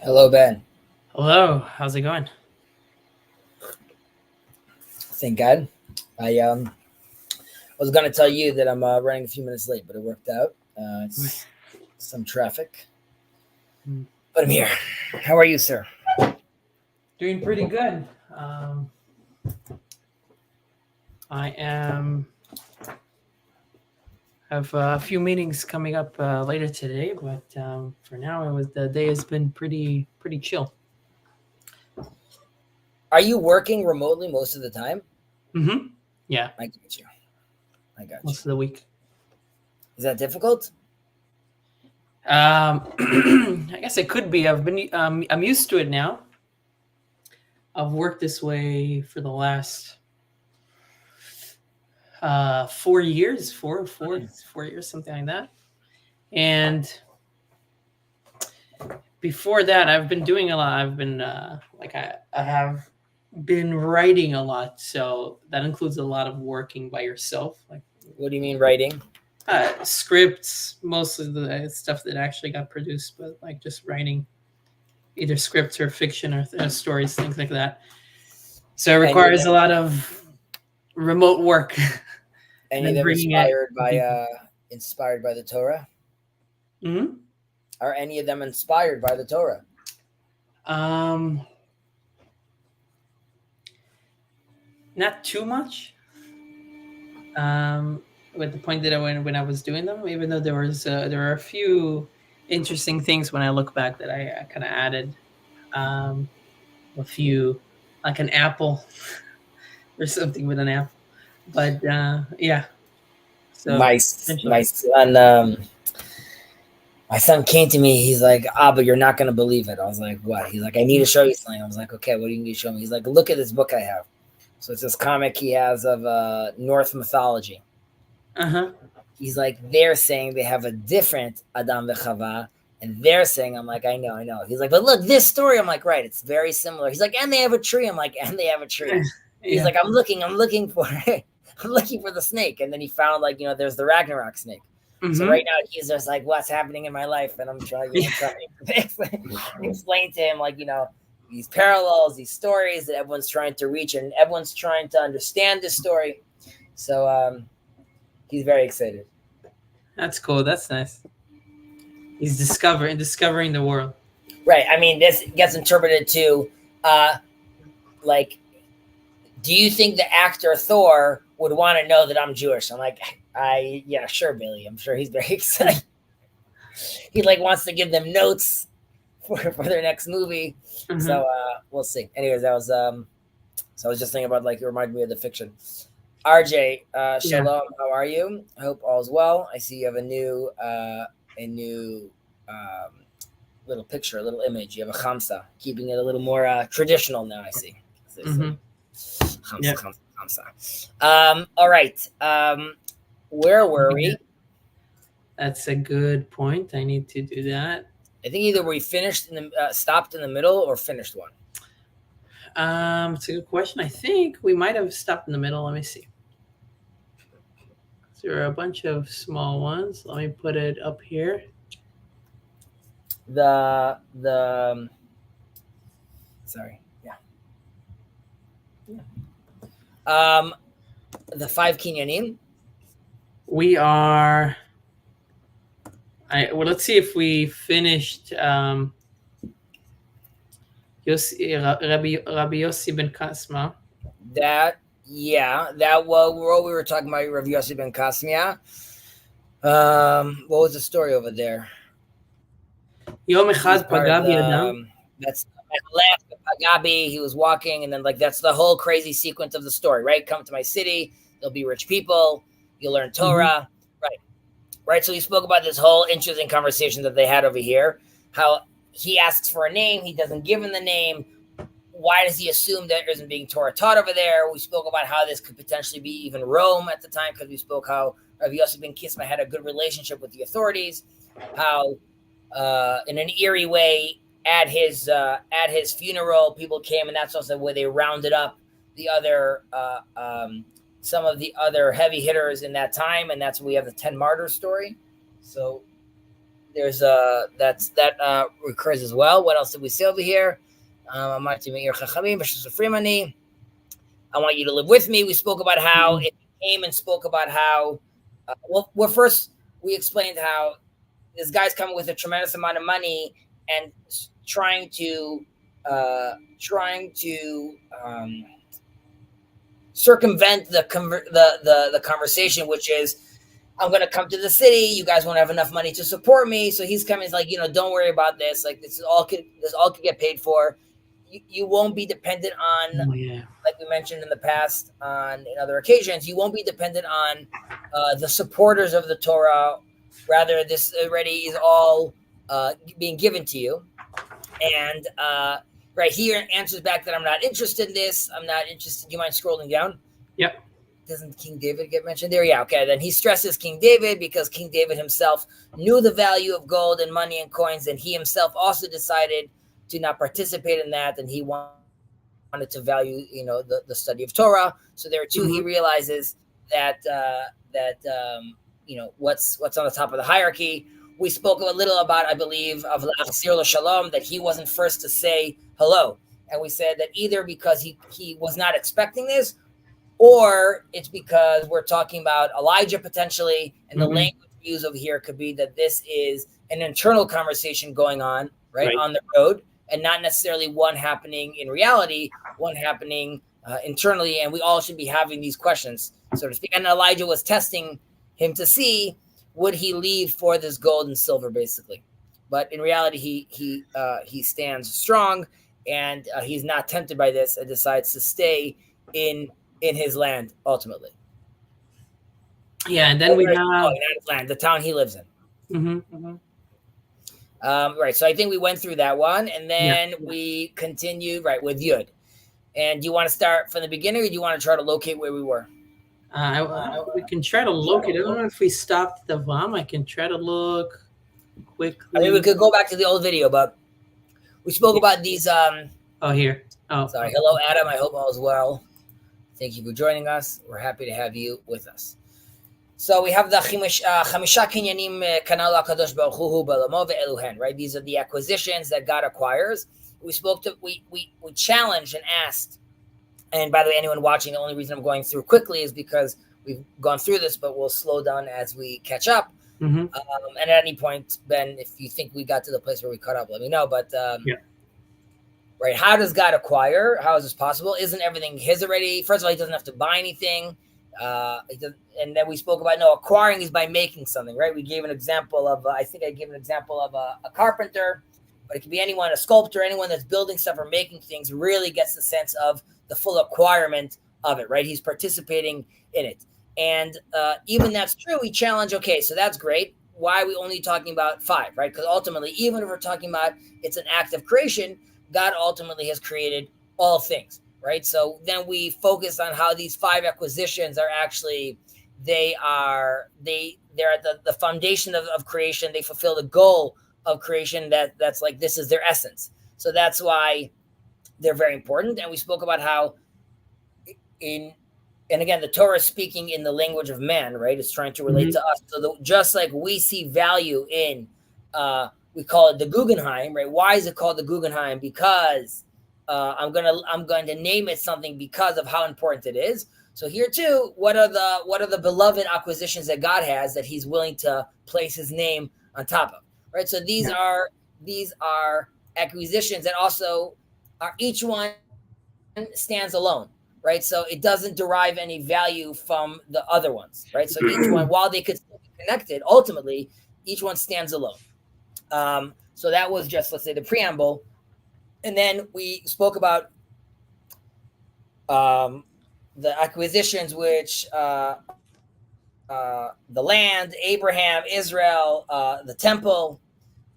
Hello, Ben. Hello, how's it going? Thank God. I was gonna tell you that I'm running a few minutes late, but it worked out. It's some traffic, Hmm. but I'm here. How are you, sir? Doing pretty good. I am have a few meetings coming up later today, but for now, the day has been pretty chill. Are you working remotely most of the time? Yeah, I got you. I got you. most of the week. Is that difficult? I guess it could be. I'm used to it now. I've worked this way for the last 4 years, 4 years, something like that. And before that, I've been doing a lot. I've been I have been writing a lot, so that includes a lot of working by yourself, like What do you mean writing? scripts, mostly the stuff that actually got produced, but like just writing either scripts or fiction or stories, things like that. So it Any of requires a them? lot of remote work and Any of then them bringing it inspired to by people. the Torah? Hmm. Are any of them inspired by the Torah? Um, Not too much. With the point that when I was doing them, even though there are a few interesting things when I look back that I kind of added, um, a few, like an apple or something with an apple, but yeah. So My essentially, son, my son came to me. He's like, "Abba, you're not gonna believe it." I was like, "What?" He's like, "I need to show you something." I was like, "Okay, what do you need to show me?" He's like, "Look at this book I have." So it's this comic he has of Norse mythology. uh huh, He's like, they're saying they have a different Adam v'Chava, and they're saying, I'm like, I know, I know. He's like, but look, this story. I'm like, right, it's very similar. He's like, and they have a tree. I'm like, and they have a tree. He's yeah, like, I'm looking for it. I'm looking for the snake. And then he found like, there's the Ragnarok snake. So mm-hmm. right now he's just like, what's happening in my life? And I'm trying, Yeah, trying to explain to him like, these parallels, these stories that everyone's trying to reach, and everyone's trying to understand this story. So he's very excited. that's cool. That's nice. He's discovering the world. Right. I mean, this gets interpreted to, uh, like, do you think the actor Thor would want to know that I'm Jewish? I'm like, yeah, sure, Billy. I'm sure he's very excited. He like wants to give them notes for their next movie. So Hmm. we'll see. Anyways, that was so I was just thinking about like it reminded me of the fiction. RJ, Yeah, shalom. How are you? I hope all's well. I see you have a new um, little picture, a little image. You have a chamsa, keeping it a little more traditional now. I see, as they say. hmm, Chamsa, yeah. chamsa, chamsa. All right. Where were we? That's a good point. I need to do that. I think either we finished in the stopped in the middle or finished one. It's a good question. I think we might have stopped in the middle. Let me see. There are a bunch of small ones. Let me put it up here. The sorry, yeah. Um, the five kinyanim. We are. Let's see if we finished. Rabbi Yossi ben Kasma. That that what we were talking about. Rav Yossi ben Kasmia. What was the story over there? Yom He was echad part of pagav the yadam. that's left Pagabi. He was walking, and then like that's the whole crazy sequence of the story, right? Come to my city, there'll be rich people, you'll learn Mhm. Torah, right? Right. So he spoke about this whole interesting conversation that they had over here. How he asks for a name, he doesn't give him the name. Why does he assume that there isn't being Torah taught over there? We spoke about how this could potentially be even Rome at the time, because we spoke how Rav Yosef ben Kisma had a good relationship with the authorities. How in an eerie way at his funeral, people came, and that's also where they rounded up the other some of the other heavy hitters in that time, and that's where we have the 10 martyrs story. So There's that recurs as well. What else did we say over here? I want you to live with me. We spoke about how it came and spoke about how well first we explained how this guy's coming with a tremendous amount of money and trying to circumvent the conversation, which is, I'm going to come to the city. You guys won't have enough money to support me. So he's coming. He's like, don't worry about this. Like this all could get paid for. You won't be dependent on, like we mentioned in the past in other occasions, you won't be dependent on the supporters of the Torah. Rather, this already is all being given to you. And right here answers back that I'm not interested in this. I'm not interested. Do you mind scrolling down? Yep. Doesn't King David get mentioned there? Yeah, okay. Then he stresses King David because King David himself knew the value of gold and money and coins, and he himself also decided to not participate in that, and he wanted to value, the study of Torah. So there too, he realizes that what's on the top of the hierarchy. We spoke a little about, I believe, of Sir Shalom, that he wasn't first to say hello, and we said that either because he was not expecting this, or it's because we're talking about Elijah potentially, and the language used over here could be that this is an internal conversation going on, right. On the road, and not necessarily one happening in reality, one happening internally, and we all should be having these questions, so to speak. And Elijah was testing him to see, would he leave for this gold and silver, basically. But in reality, he stands strong, and he's not tempted by this, and decides to stay in his land ultimately. Yeah, and then we have not his land, the town he lives in. Right. So I think we went through that one, and then we continued with Yud. And do you want to start from the beginning, or do you want to try to locate where we were? We can try to locate. I don't know if we stopped the VOM. I can try to look quickly. I mean, we could go back to the old video, but we spoke about these. Here. Sorry. Hello, Adam. I hope all is well. Thank you for joining us. We're happy to have you with us. So we have the Chamisha Kinyanim Kanal HaKadosh Baruch Hu B'Lamo Ve'eluhen, right? These are the acquisitions that God acquires. We challenged and asked, and by the way, anyone watching, the only reason I'm going through quickly is because we've gone through this, but we'll slow down as we catch up. And at any point, Ben, if you think we got to the place where we caught up, let me know. But right, how does God acquire? How is this possible? Isn't everything his already? First of all, he doesn't have to buy anything. And then we spoke about acquiring is by making something, right? We gave an example of I think I gave an example of a carpenter, but it could be anyone, a sculptor, anyone that's building stuff or making things, really gets the sense of the full acquirement of it, right? He's participating in it. And even that's true, we challenge, okay, so that's great. Why are we only talking about 5, right? Because ultimately, even if we're talking about it's an act of creation, God ultimately has created all things, right? So then we focus on how these 5 acquisitions are actually, they're at the foundation of creation. They fulfill the goal of creation that's like, this is their essence. So that's why they're very important. And we spoke about how and again, the Torah is speaking in the language of man, right? It's trying to relate to us. So just like we see value in, we call it the Guggenheim, right? Why is it called the Guggenheim? Because I'm going to name it something because of how important it is. So here too, what are the beloved acquisitions that God has that He's willing to place His name on top of, right? So these are acquisitions that also are, each one stands alone, right? So it doesn't derive any value from the other ones, right? So each one, while they could still be connected, ultimately each one stands alone. So that was just, let's say, the preamble. And then we spoke about the acquisitions, which the land, Abraham, Israel, the temple.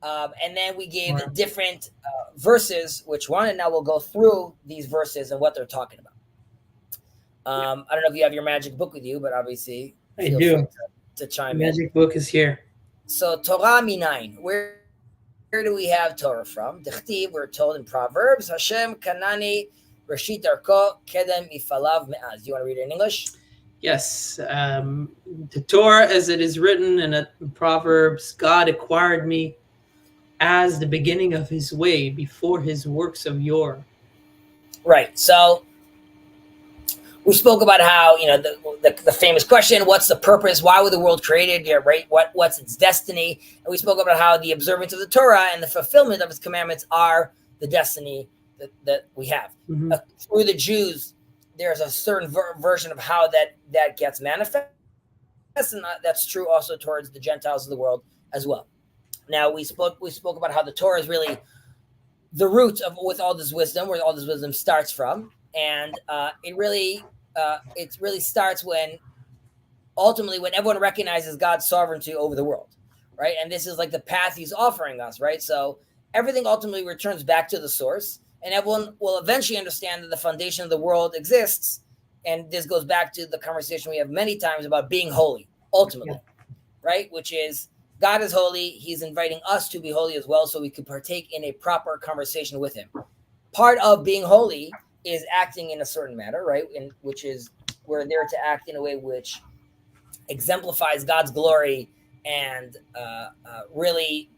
And then we gave the different verses, which one, and now we'll go through these verses and what they're talking about. I don't know if you have your magic book with you, but obviously I do. To chime in. Magic book is here. So Torah minayin, where do we have Torah from? Dichtiv, we're told in Proverbs, Hashem kanani reshit darko kedem ifalav me'az. Do you want to read it in English? Yes, the Torah, as it is written in Proverbs, God acquired me as the beginning of his way before his works of yore. Right. So we spoke about how, the famous question, what's the purpose? Why was the world created? Yeah, right. What's its destiny? And we spoke about how the observance of the Torah and the fulfillment of its commandments are the destiny that we have. Mm-hmm. Through the Jews, there's a certain version of how that gets manifest, and that's true also towards the Gentiles of the world as well. Now we spoke about how the Torah is really the root of with all this wisdom, where all this wisdom starts from, and it really starts when everyone recognizes God's sovereignty over the world, right? And this is like the path He's offering us, right? So everything ultimately returns back to the source, and everyone will eventually understand that the foundation of the world exists. And this goes back to the conversation we have many times about being holy, ultimately, right? Which is God is holy. He's inviting us to be holy as well, so we could partake in a proper conversation with Him. Part of being holy is acting in a certain manner, right? Which is we're there to act in a way which exemplifies God's glory and really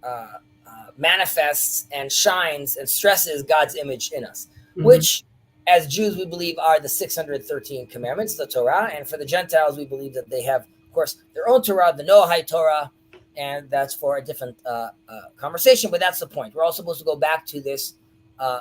manifests and shines and stresses God's image in us, which as Jews, we believe are the 613 commandments, the Torah. And for the Gentiles, we believe that they have, of course, their own Torah, the Noahide Torah, and that's for a different conversation. But that's the point. We're all supposed to go back to this.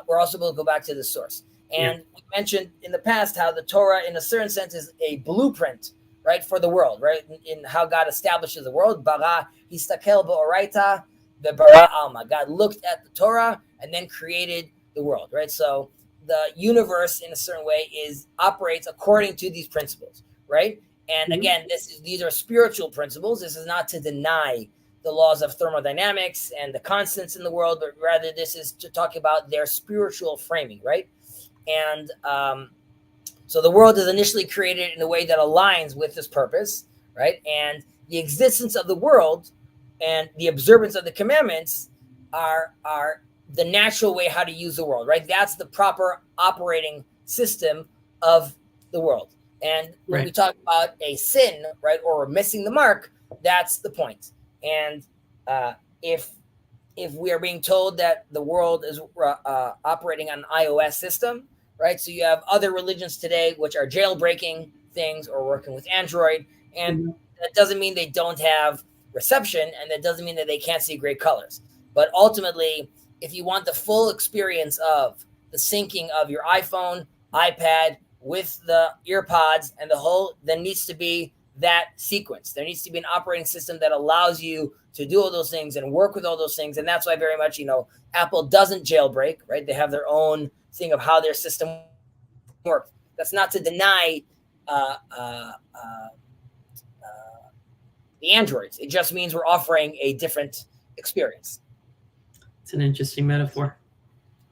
We're also supposed to go back to the source. And we mentioned in the past how the Torah, in a certain sense, is a blueprint, right, for the world, right, in how God establishes the world. Bara histakel ba'oraita, the bara alma. God looked at the Torah and then created the world, right? So the universe, in a certain way, operates according to these principles, right? And again, these are spiritual principles. This is not to deny the laws of thermodynamics and the constants in the world, but rather this is to talk about their spiritual framing, right? And so the world is initially created in a way that aligns with this purpose, right? And the existence of the world and the observance of the commandments are the natural way how to use the world, right? That's the proper operating system of the world. And when we talk about a sin, right, or missing the mark, that's the point. And if we are being told that the world is operating on an iOS system, right? So you have other religions today which are jailbreaking things or working with Android, and that doesn't mean they don't have reception, and that doesn't mean that they can't see great colors. But ultimately, if you want the full experience of the syncing of your iPhone, iPad with the earpods and the whole, there needs to be that sequence. There needs to be an operating system that allows you to do all those things and work with all those things. And that's why very much, Apple doesn't jailbreak, right? They have their own thing of how their system works. That's not to deny the Androids. It just means we're offering a different experience. It's an interesting metaphor.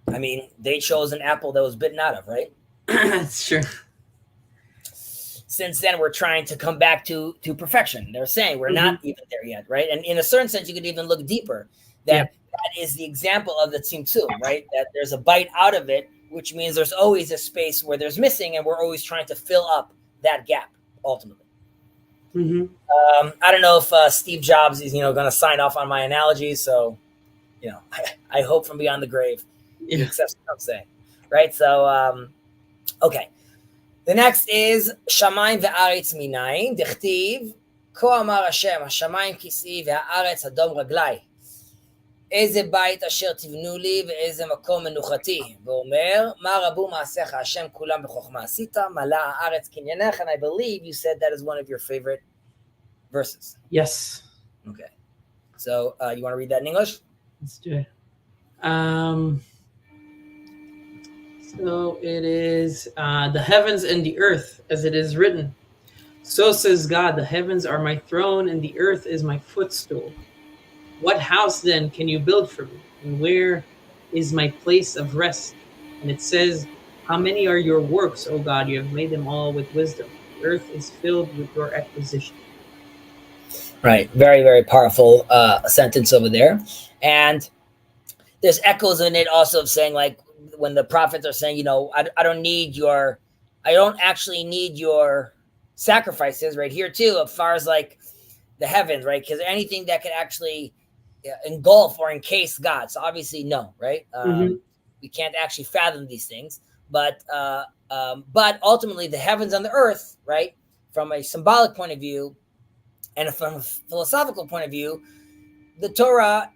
I mean, they chose an apple that was bitten out of, right? That's true. Since then, we're trying to come back to perfection. They're saying we're not even there yet, right? And in a certain sense, you could even look deeper. That is the example of the tzimtzum, right? That there's a bite out of it, which means there's always a space where there's missing, and we're always trying to fill up that gap, ultimately. I don't know if Steve Jobs is, going to sign off on my analogy, so, I hope from beyond the grave he accepts what I'm saying, right? So, okay. The next is Shamayim ve'aretz minayin, dichtiv, ko amar Hashem, Hashamayim kis'i ve'aretz hadom raglai. איזה בית אשר תבנו לי ואיזה מקום מנוחתי. ואומר, מה רבו מעשיך השם כולם בחוכמה עשית, מלא הארץ קניינך. And I believe you said that is one of your favorite verses. Yes. Okay. So you want to read that in English? Let's do it. So it is the heavens and the earth, as it is written. So says God, the heavens are my throne and the earth is my footstool. What house then can you build for me? And where is my place of rest? And it says, how many are your works, O God? You have made them all with wisdom. The earth is filled with your acquisition. Right. Very, very powerful sentence over there. And there's echoes in it also of saying, like, when the prophets are saying, I don't actually need your sacrifices right here too, as far as like the heavens, right? Because anything that could actually engulf or encase God. So obviously, no, right? We can't actually fathom these things, but ultimately, the heavens and the earth, right? From a symbolic point of view and from a philosophical point of view, the Torah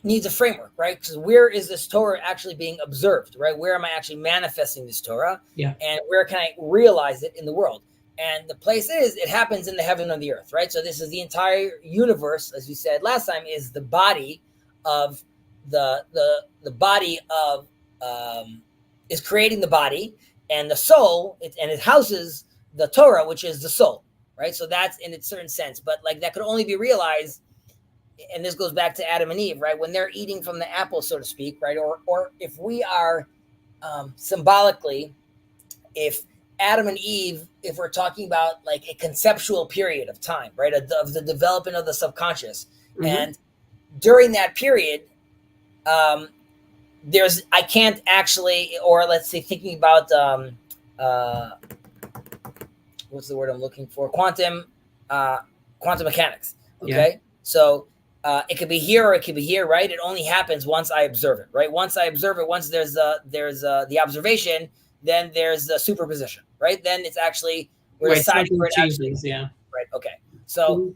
needs a framework, right? Because where is this Torah actually being observed, right? Where am I actually manifesting this Torah? Yeah. And where can I realize it in the world? And the place is, it happens in the heaven and the earth, right? So this is the entire universe, as we said last time, is the body of the body of is creating the body, and the soul, and it houses the Torah, which is the soul, right? So that's in a certain sense, but like that could only be realized, and this goes back to Adam and Eve, right? When they're eating from the apple, so to speak, right? Or if we are symbolically, if Adam and Eve, if we're talking about like a conceptual period of time, right? Of the development of the subconscious. And during that period, I can't actually, or let's say thinking about, what's the word I'm looking for? Quantum mechanics. Okay. Yeah. So it could be here or it could be here, right? It only happens once I observe it, right? Once I observe it, once there's the observation, then there's the superposition, right? Then it's actually, we're deciding where it actually, yeah. Right. Okay. So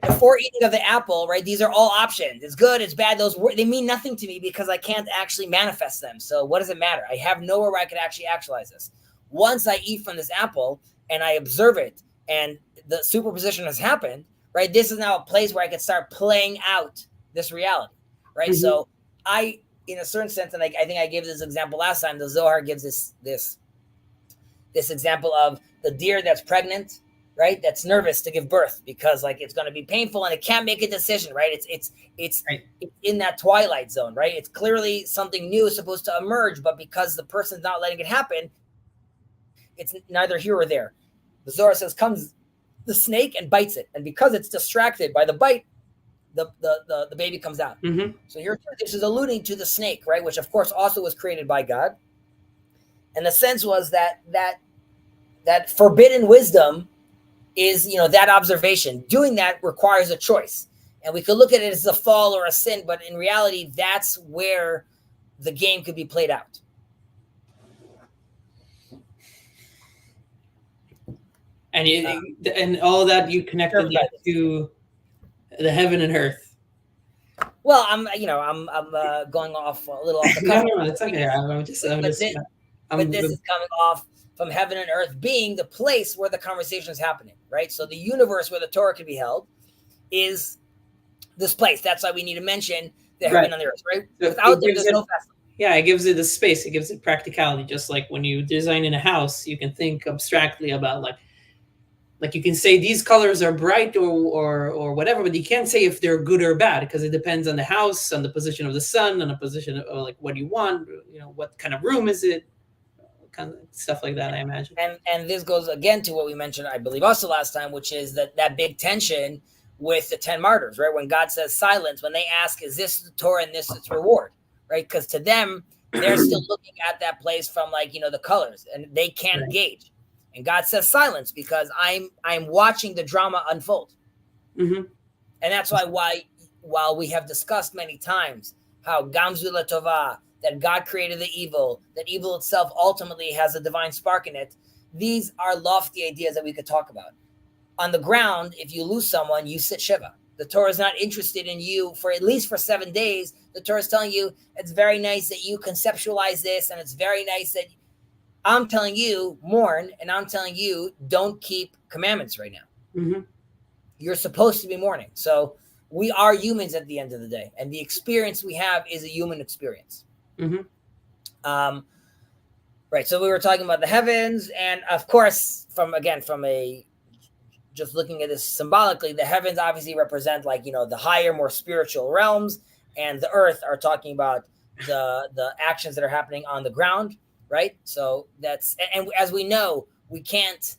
before eating of the apple, right? These are all options. It's good, it's bad. They mean nothing to me because I can't actually manifest them. So what does it matter? I have nowhere where I could actually actualize this. Once I eat from this apple and I observe it and the superposition has happened, right? This is now a place where I can start playing out this reality, right? So in a certain sense, and I think I gave this example last time, the Zohar gives this example of the deer that's pregnant, right? That's nervous to give birth because like it's going to be painful and it can't make a decision, right? It's in that twilight zone, right? It's clearly something new is supposed to emerge, but because the person's not letting it happen, it's neither here or there. The Zohar says comes the snake and bites it, and because it's distracted by the bite, the baby comes out. So here this is alluding to the snake, right? Which of course also was created by God. And the sense was that forbidden wisdom is, that observation. Doing that requires a choice. And we could look at it as a fall or a sin, but in reality, that's where the game could be played out. And all that you connected that to the heaven and earth. Well, I'm going off a little off the cuff. No, it's okay. But this is coming off from heaven and earth being the place where the conversation is happening, right? So the universe where the Torah can be held is this place. That's why we need to mention the heaven and the earth, right? So without there, there's no festival. Yeah, it gives it the space. It gives it practicality. Just like when you design in a house, you can think abstractly about like you can say these colors are bright or whatever, but you can't say if they're good or bad because it depends on the house, on the position of the sun, on the position of like what you want, what kind of room is it, kind of stuff like that, I imagine. And this goes again to what we mentioned, I believe, also last time, which is that big tension with the 10 martyrs, right? When God says silence, when they ask, is this the Torah and this its reward, right? Because to them, they're still looking at that place from the colors and they can't gauge. And God says silence because I'm watching the drama unfold. And that's why while we have discussed many times how Gamzu Latova, that God created the evil, that evil itself ultimately has a divine spark in it, these are lofty ideas that we could talk about. On the ground, if you lose someone, you sit Shiva. The Torah is not interested in you for at least for 7 days. The Torah is telling you it's very nice that you conceptualize this, and it's very nice that I'm telling you mourn, and I'm telling you don't keep commandments right now. You're supposed to be mourning. So we are humans at the end of the day, and the experience we have is a human experience. Right. So we were talking about the heavens, and of course, from just looking at this symbolically, the heavens obviously represent the higher, more spiritual realms, and the earth are talking about the actions that are happening on the ground. Right. So and as we know, we can't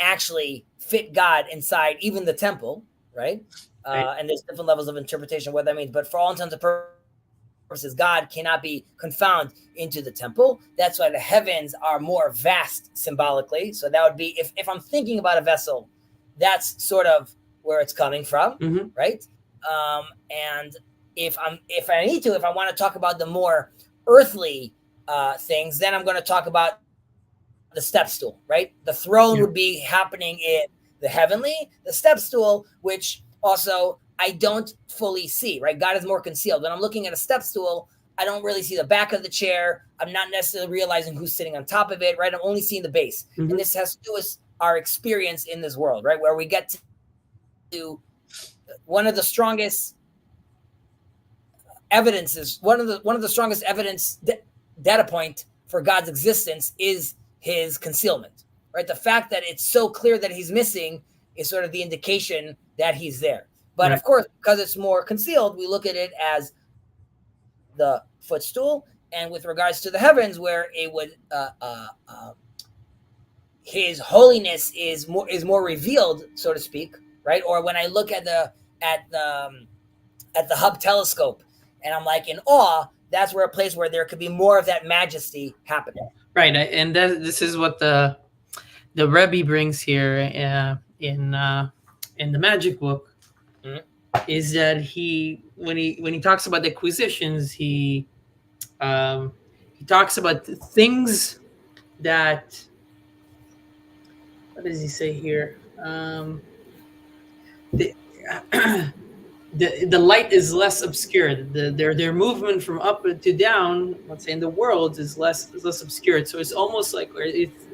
actually fit God inside even the temple. Right. And there's different levels of interpretation of what that means. But for all intents and purposes, God cannot be confounded into the temple. That's why the heavens are more vast symbolically. So that would be, if I'm thinking about a vessel, that's sort of where it's coming from, right? And if I want to talk about the more earthly things, then I'm going to talk about the step stool, right? The throne would be happening in the heavenly, the step stool, which also I don't fully see, right? God is more concealed. When I'm looking at a step stool, I don't really see the back of the chair. I'm not necessarily realizing who's sitting on top of it, right? I'm only seeing the base. And this has to do with our experience in this world, right? Where we get to one of the strongest evidences, one of the strongest evidence data point for God's existence is his concealment, right? The fact that it's so clear that he's missing is sort of the indication that he's there. But of course, because it's more concealed, we look at it as the footstool. And with regards to the heavens, where it would his holiness is more revealed, so to speak, right? Or when I look at the Hubble telescope and I'm like in awe, that's where a place where there could be more of that majesty happening. Right, and this is what the Rebbe brings here in the Magic Book, is that when he talks about the acquisitions, he talks about things that, what does he say here? The light is less obscured. Their movement from up to down, let's say in the world, is less obscured. So it's almost like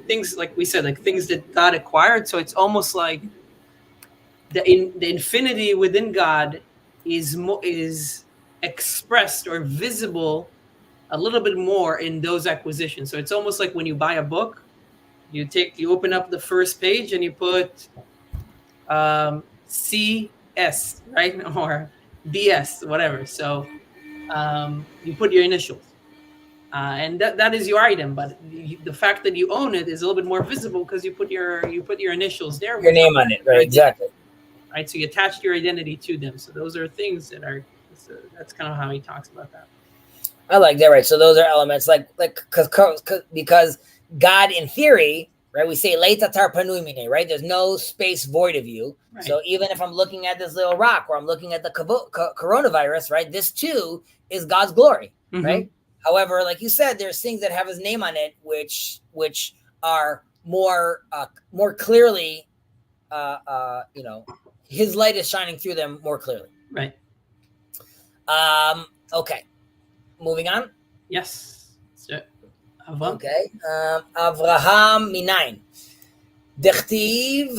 things, like we said, like things that God acquired. So it's almost like the infinity within God is expressed or visible a little bit more in those acquisitions. So it's almost like when you buy a book, you open up the first page and you put CS, right? Or BS, whatever. So you put your initials. And that is your item, but the fact that you own it is a little bit more visible because you put your initials there. Your name on it, right? Exactly. Right, so you attached your identity to them. So those are things that are. So that's kind of how he talks about that. I like that, right? So those are elements because God, in theory, right? We say "Leitatar panui mine," right? There's no space void of you. Right. So even if I'm looking at this little rock, or I'm looking at the coronavirus, right? This too is God's glory, right? However, like you said, there's things that have his name on it, which are more clearly, his light is shining through them more clearly. Right. Okay. Moving on. Yes. So, okay. Avraham minayin. Dechtiv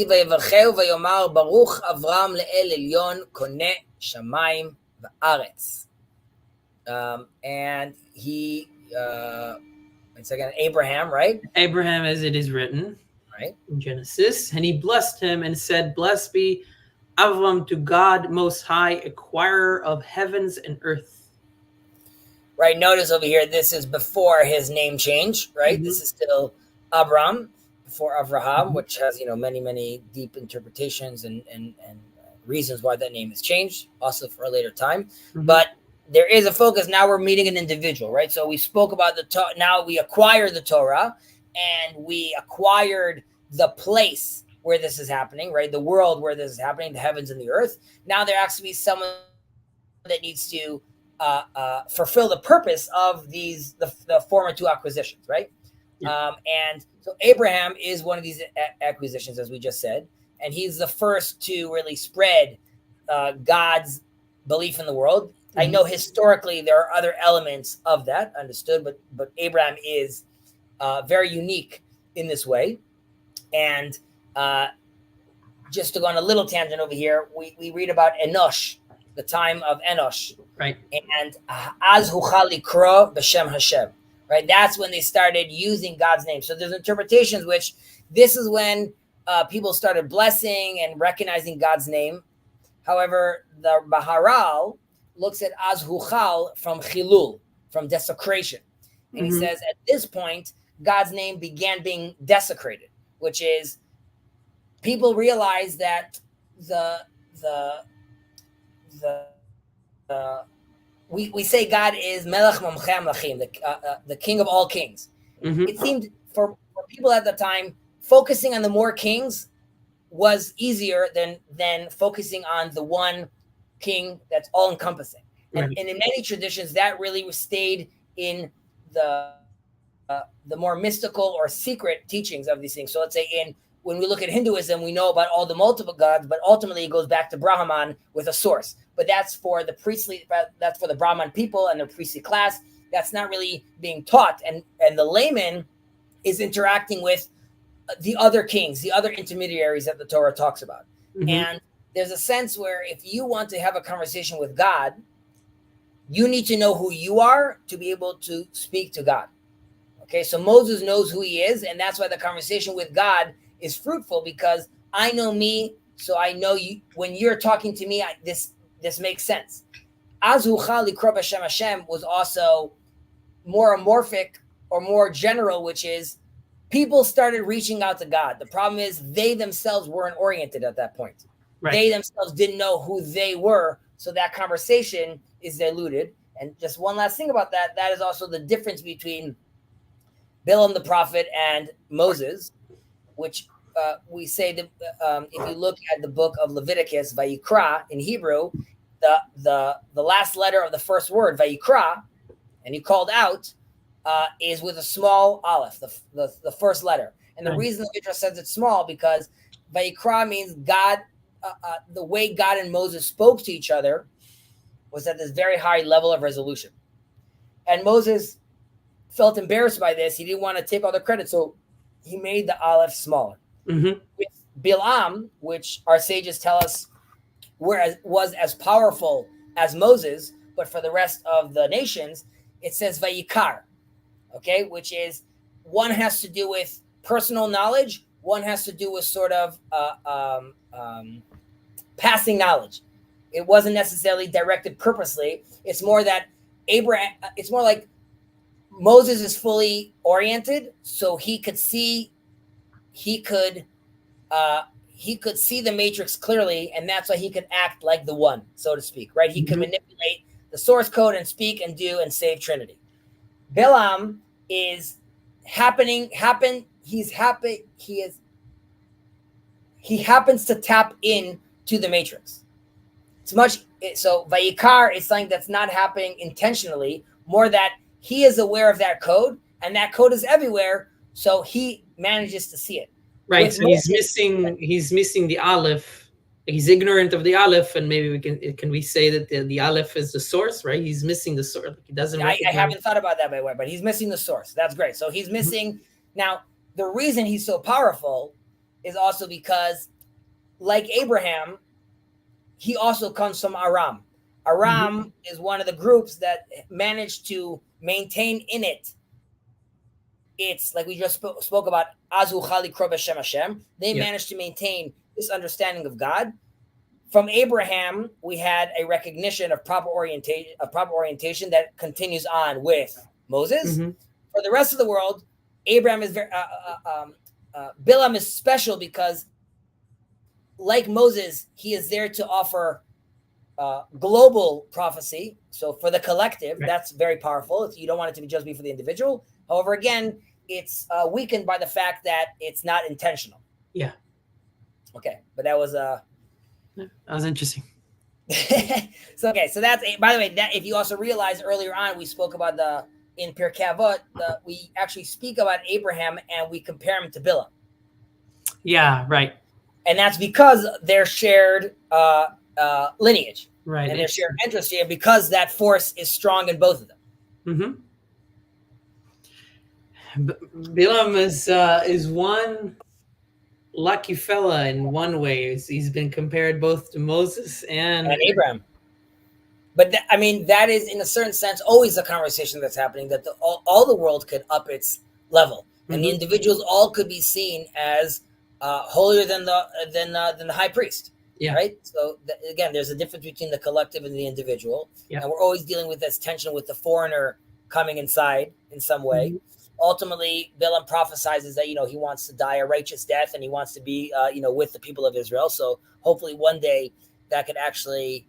ויברכהו ויאמר ברוך אברהם לאל עליון קונה שמיים וארץ. And he, it's again Abraham, right? Abraham, as it is written, right, in Genesis, and he blessed him and said, "Blessed be Avram to God Most High, acquirer of heavens and earth." Right. Notice over here, this is before his name change, right? This is still Abram before Avraham, which has many deep interpretations and reasons why that name has changed, also for a later time. But there is a focus. Now we're meeting an individual, right? So we spoke about now we acquire the Torah, and we acquired the place where this is happening, right? The world where this is happening, the heavens and the earth. Now there has to be someone that needs to fulfill the purpose of the former two acquisitions, right? And so Abraham is one of these acquisitions, as we just said, and he's the first to really spread God's belief in the world. I know historically there are other elements of that, understood, but Abraham is very unique in this way. And just to go on a little tangent over here, we read about Enosh, the time of Enosh, right? And Az huchal likro b'shem Hashem, right? That's when they started using God's name. So there's interpretations which this is when people started blessing and recognizing God's name. However, the Baharal looks at Az huchal from chilul, from desecration, and he says at this point God's name began being desecrated, which is people realize that the we say God is Melech Mamchem Lachim, the King of all kings. Mm-hmm. It seemed for people at the time, focusing on the more kings was easier than focusing on the one king that's all encompassing. And, Right. and in many traditions, that really stayed in the more mystical or secret teachings of these things. So let's say when we look at Hinduism, we know about all the multiple gods, but ultimately it goes back to Brahman with a source. But that's for the priestly, that's for the Brahman people and the priestly class. That's not really being taught. And the layman is interacting with the other kings, the other intermediaries that the Torah talks about. Mm-hmm. And there's a sense where if you want to have a conversation with God, you need to know who you are to be able to speak to God. Okay, so Moses knows who he is, and that's why the conversation with God is fruitful, because I know me, so I know you. When you're talking to me, this makes sense. Azucha likro b'shem Hashem was also more amorphic or more general, which is people started reaching out to God. The problem is they themselves weren't oriented at that point. Right. They themselves didn't know who they were, so that conversation is diluted. And just one last thing about that is also the difference between Balaam the prophet and Moses, which we say that if you look at the book of Leviticus, Vayikra in Hebrew, the last letter of the first word, Vayikra, and you called out, is with a small aleph, the first letter. And the reason the Midrash says it's small, because Vayikra means God, the way God and Moses spoke to each other was at this very high level of resolution. And Moses felt embarrassed by this. He didn't want to take all the credit, so he made the aleph smaller. Mm-hmm. With Bilam, which our sages tell us was as powerful as Moses, but for the rest of the nations, it says Vayikar, okay, which is one has to do with personal knowledge, one has to do with sort of passing knowledge. It wasn't necessarily directed purposely. It's more that it's more like Moses is fully oriented, so he could see the matrix clearly, and that's why he could act like the one, so to speak, right? He can manipulate the source code and speak and do and save Trinity. Bilam is he happens to tap in to the matrix. So Vayikar is something that's not happening intentionally, more that he is aware of that code, and that code is everywhere, so he manages to see it. Right. So he's missing the aleph. He's ignorant of the aleph, and maybe can we say that the aleph is the source, right? He's missing the source. He doesn't. I haven't thought about that, by the way, but he's missing the source. That's great. So he's missing. Now, the reason he's so powerful is also because, like Abraham, he also comes from Aram. Aram is one of the groups that managed to maintain in it. It's like we just spoke about, Azu Chali Kro B'Shem Hashem. They managed to maintain this understanding of God. From Abraham, we had a recognition of proper orientation that continues on with Moses. For the rest of the world, Abraham is Bilam is special because, like Moses, he is there to offer global prophecy. So for the collective, that's very powerful. You don't want it to just be for the individual. However, again, it's weakened by the fact that it's not intentional. Yeah. Okay, but that was interesting. So that's by the way, that if you also realize earlier on, we spoke about in Pirkei Avot, we actually speak about Abraham and we compare him to Bilam. Yeah, right. And that's because they're shared lineage, right? And they're shared interest here, because that force is strong in both of them. Bilam is one lucky fella in one way. He's been compared both to Moses and Abraham. But that is, in a certain sense, always a conversation that's happening, that all the world could up its level, and the individuals all could be seen as holier than the high priest. Yeah. Right. So again, there's a difference between the collective and the individual, and we're always dealing with this tension with the foreigner coming inside in some way. Ultimately, Bilam prophesizes that he wants to die a righteous death, and he wants to be with the people of Israel. So hopefully one day that could actually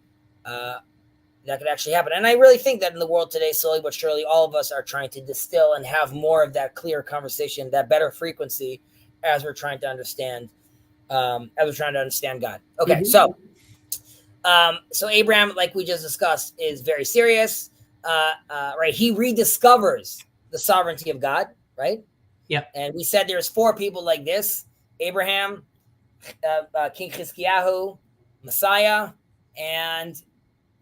that could actually happen. And I really think that in the world today, slowly but surely, all of us are trying to distill and have more of that clear conversation, that better frequency, as we're trying to understand, God. Okay, so Abraham, like we just discussed, is very serious. Right, he rediscovers the sovereignty of God. Right. Yeah. And we said there's 4 people like this: Abraham, King Chizkiyahu, Messiah, and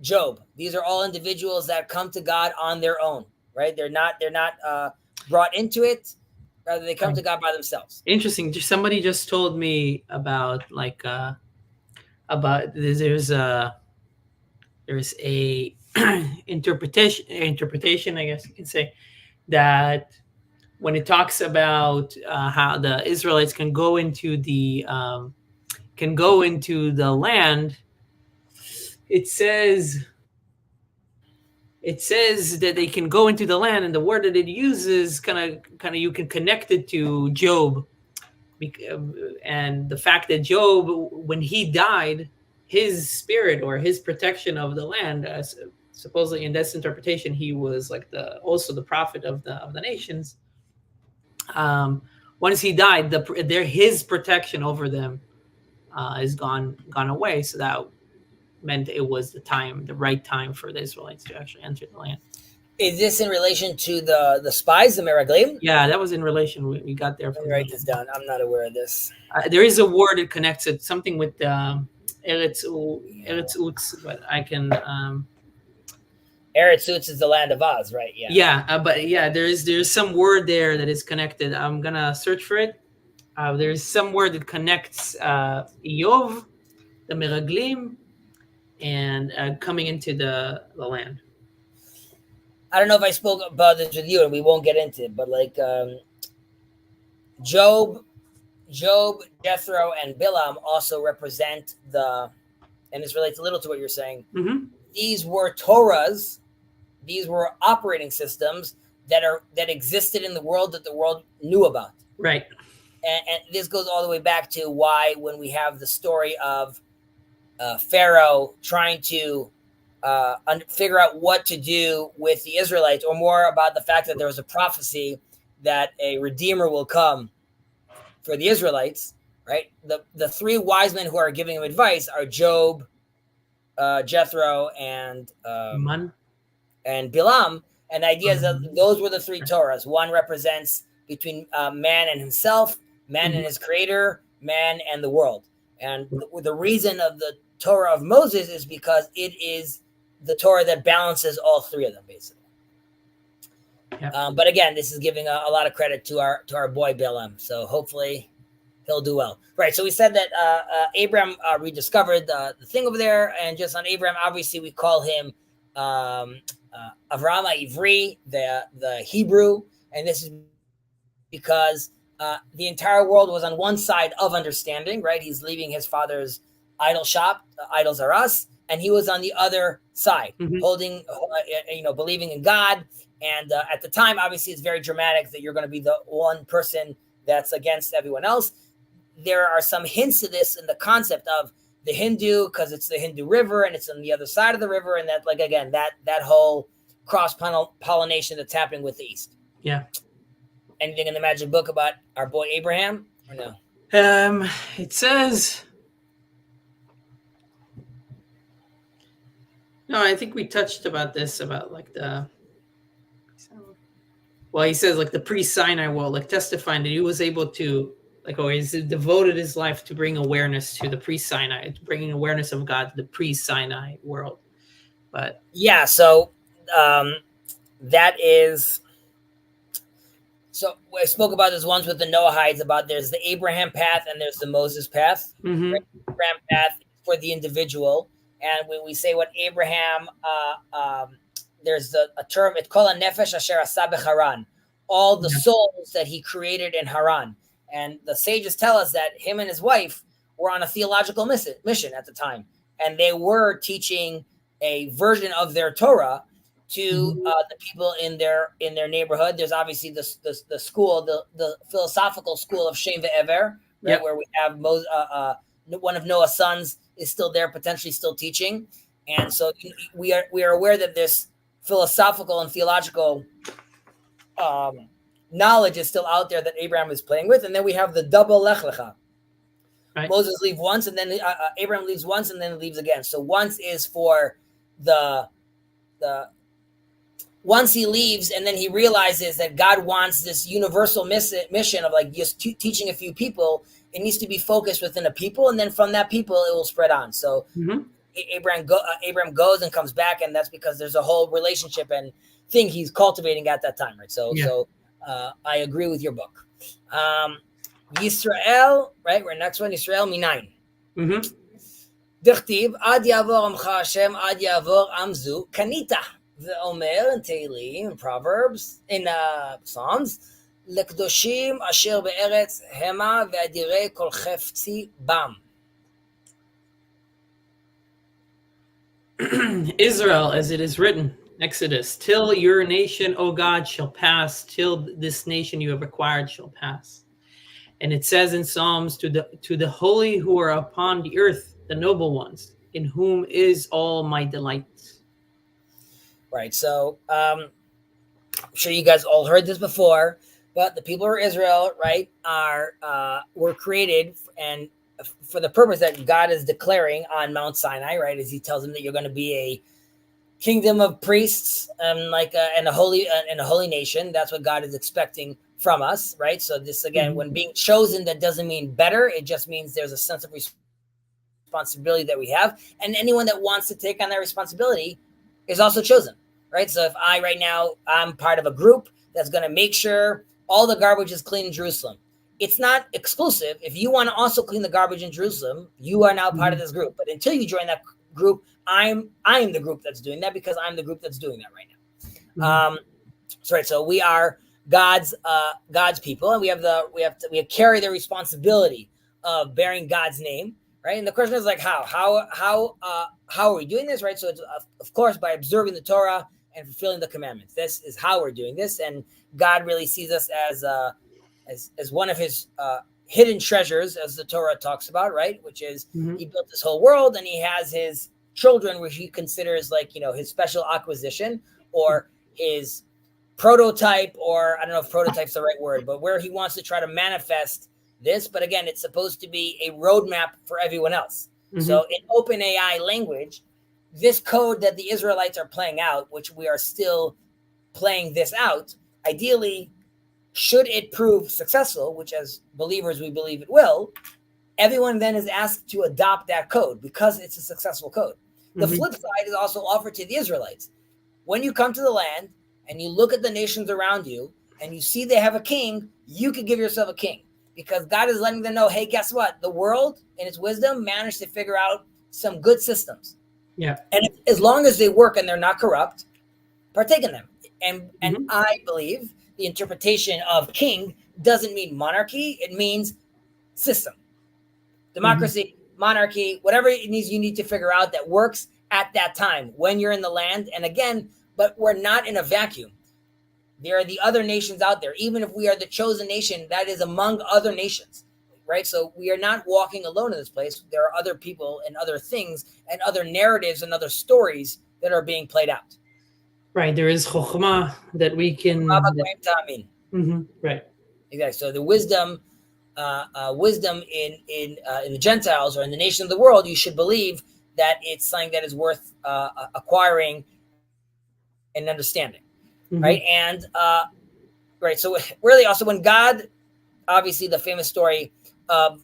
Job. These are all individuals that come to God on their own, right? They're not brought into it. Rather, they come to God by themselves. Interesting. Somebody just told me about there's a interpretation, I guess you can say, that when it talks about how the Israelites can go into the land, it says that they can go into the land, and the word that it uses kind of you can connect it to Job, and the fact that Job, when he died, his spirit or his protection of the land, supposedly in this interpretation, he was like also the prophet of the nations. Once he died, his protection over them is gone away. So that meant it was the right time for the Israelites to actually enter the land. Is this in relation to the spies, the Meraglim? Yeah, that was in relation. We got there. Let me write this down. I'm not aware of this. There is a word that connects it, something with Eretz Utz, but I can. Eretz Utz is the land of Oz, right? Yeah. Yeah, but yeah, there's some word there that is connected. I'm gonna search for it. There's some word that connects Iyov, the Meraglim, and coming into the land. I don't know if I spoke about this with you, and we won't get into it, but like Job, Jethro, and Bilam also represent and this relates a little to what you're saying. Mm-hmm. These were Torahs, these were operating systems that existed in the world that the world knew about. Right. And this goes all the way back to why, when we have the story of Pharaoh trying to figure out what to do with the Israelites, or more about the fact that there was a prophecy that a redeemer will come for the Israelites, right? The 3 wise men who are giving him advice are Job, Jethro, and Bilam. And the idea is that those were the 3 Torahs. One represents between man and himself, man and his creator, man and the world. And the reason of the Torah of Moses is because it is the Torah that balances all 3 of them, basically. Yep. But again, this is giving a lot of credit to our boy Bilam. So hopefully he'll do well. Right. So we said that Abraham rediscovered the thing over there, and just on Abraham, obviously we call him Avraham Ivri, the Hebrew, and this is because the entire world was on one side of understanding. Right. He's leaving his father's idol shop. Idols are us. And he was on the other side, holding, believing in God. And at the time, obviously, it's very dramatic that you're going to be the one person that's against everyone else. There are some hints to this in the concept of the Hindu, because it's the Hindu river and it's on the other side of the river. And that, like, again, that whole cross-pollination that's happening with the East. Yeah. Anything in the magic book about our boy Abraham or no? It says... No, I think we touched about this, about like he says like the pre-Sinai world, like testifying that he was able to, like, he's devoted his life to bring awareness to the pre-Sinai, to bringing awareness of God to the pre-Sinai world. But yeah, so that is, so I spoke about this once with the Noahides about there's the Abraham path and there's the Moses path. Mm-hmm. Right? The Abraham path for the individual. And when we say what Abraham, there's a term, it's called a nefesh asher asa b'Haran, all the souls that he created in Haran. And the sages tell us that him and his wife were on a theological mission at the time. And they were teaching a version of their Torah to the people in their neighborhood. There's obviously the school, the philosophical school of Shem ve'ever, right, where we have one of Noah's sons is still there, potentially still teaching. And so we are aware that this philosophical and theological knowledge is still out there that Abraham is playing with. And then we have the double Lech Lecha. Right. Moses leaves once, and then Abraham leaves once, and then leaves again. So once is for the once he leaves, and then he realizes that God wants this universal mission of like just teaching a few people. It needs to be focused within a people, and then from that people, it will spread on. So Abraham goes and comes back, and that's because there's a whole relationship and thing he's cultivating at that time, right? So I agree with your book. Yisrael, right? We're next one. Yisrael minayin. Dichtiv ad yavor amcha Hashem ad yavor amzu kanita ve'omer in Tehillim, in Proverbs, in Psalms, lekdoshim asher be'eretz hema ve'adirei kol chefzi bam. Israel, as it is written, Exodus, till your nation, O God, shall pass, till this nation you have acquired shall pass. And it says in Psalms, to the holy who are upon the earth, the noble ones, in whom is all my delight. Right. So I'm sure you guys all heard this before, but the people of Israel, right, were created and for the purpose that God is declaring on Mount Sinai, right, as he tells them that you're going to be a kingdom of priests and a holy nation. That's what God is expecting from us, right? So this again, when being chosen, that doesn't mean better. It just means there's a sense of responsibility that we have, and anyone that wants to take on that responsibility is also chosen, right? So if I'm part of a group that's going to make sure all the garbage is clean in Jerusalem. It's not exclusive. If you want to also clean the garbage in Jerusalem, you are now part of this group. But until you join that group, I'm the group that's doing that because I'm the group that's doing that right now. So we are God's people, and we carry the responsibility of bearing God's name, right? And the question is like how are we doing this, right? So it's of course by observing the Torah and fulfilling the commandments. This is how we're doing this, and God really sees us as one of his hidden treasures, as the Torah talks about, right? Which is he built this whole world, and he has his children, which he considers like his special acquisition or his prototype, or I don't know if prototype's the right word, but where he wants to try to manifest this. But again, it's supposed to be a roadmap for everyone else. So in OpenAI language, this code that the Israelites are playing out, which we are still playing this out, ideally, should it prove successful, which as believers we believe it will, everyone then is asked to adopt that code because it's a successful code. The flip side is also offered to the Israelites. When you come to the land and you look at the nations around you and you see they have a king, you could give yourself a king, because God is letting them know, hey, guess what? The world in its wisdom managed to figure out some good systems. Yeah. And as long as they work and they're not corrupt, partake in them. And I believe the interpretation of king doesn't mean monarchy. It means system, democracy, monarchy, whatever it needs, you need to figure out that works at that time when you're in the land. And again, but we're not in a vacuum. There are the other nations out there. Even if we are the chosen nation, that is among other nations, right? So we are not walking alone in this place. There are other people and other things and other narratives and other stories that are being played out. Right. There is chokhmah that we can. Right. Exactly. So the wisdom in the Gentiles or in the nation of the world, you should believe that it's something that is worth acquiring and understanding, right? And right. So really, also when God, obviously, the famous story of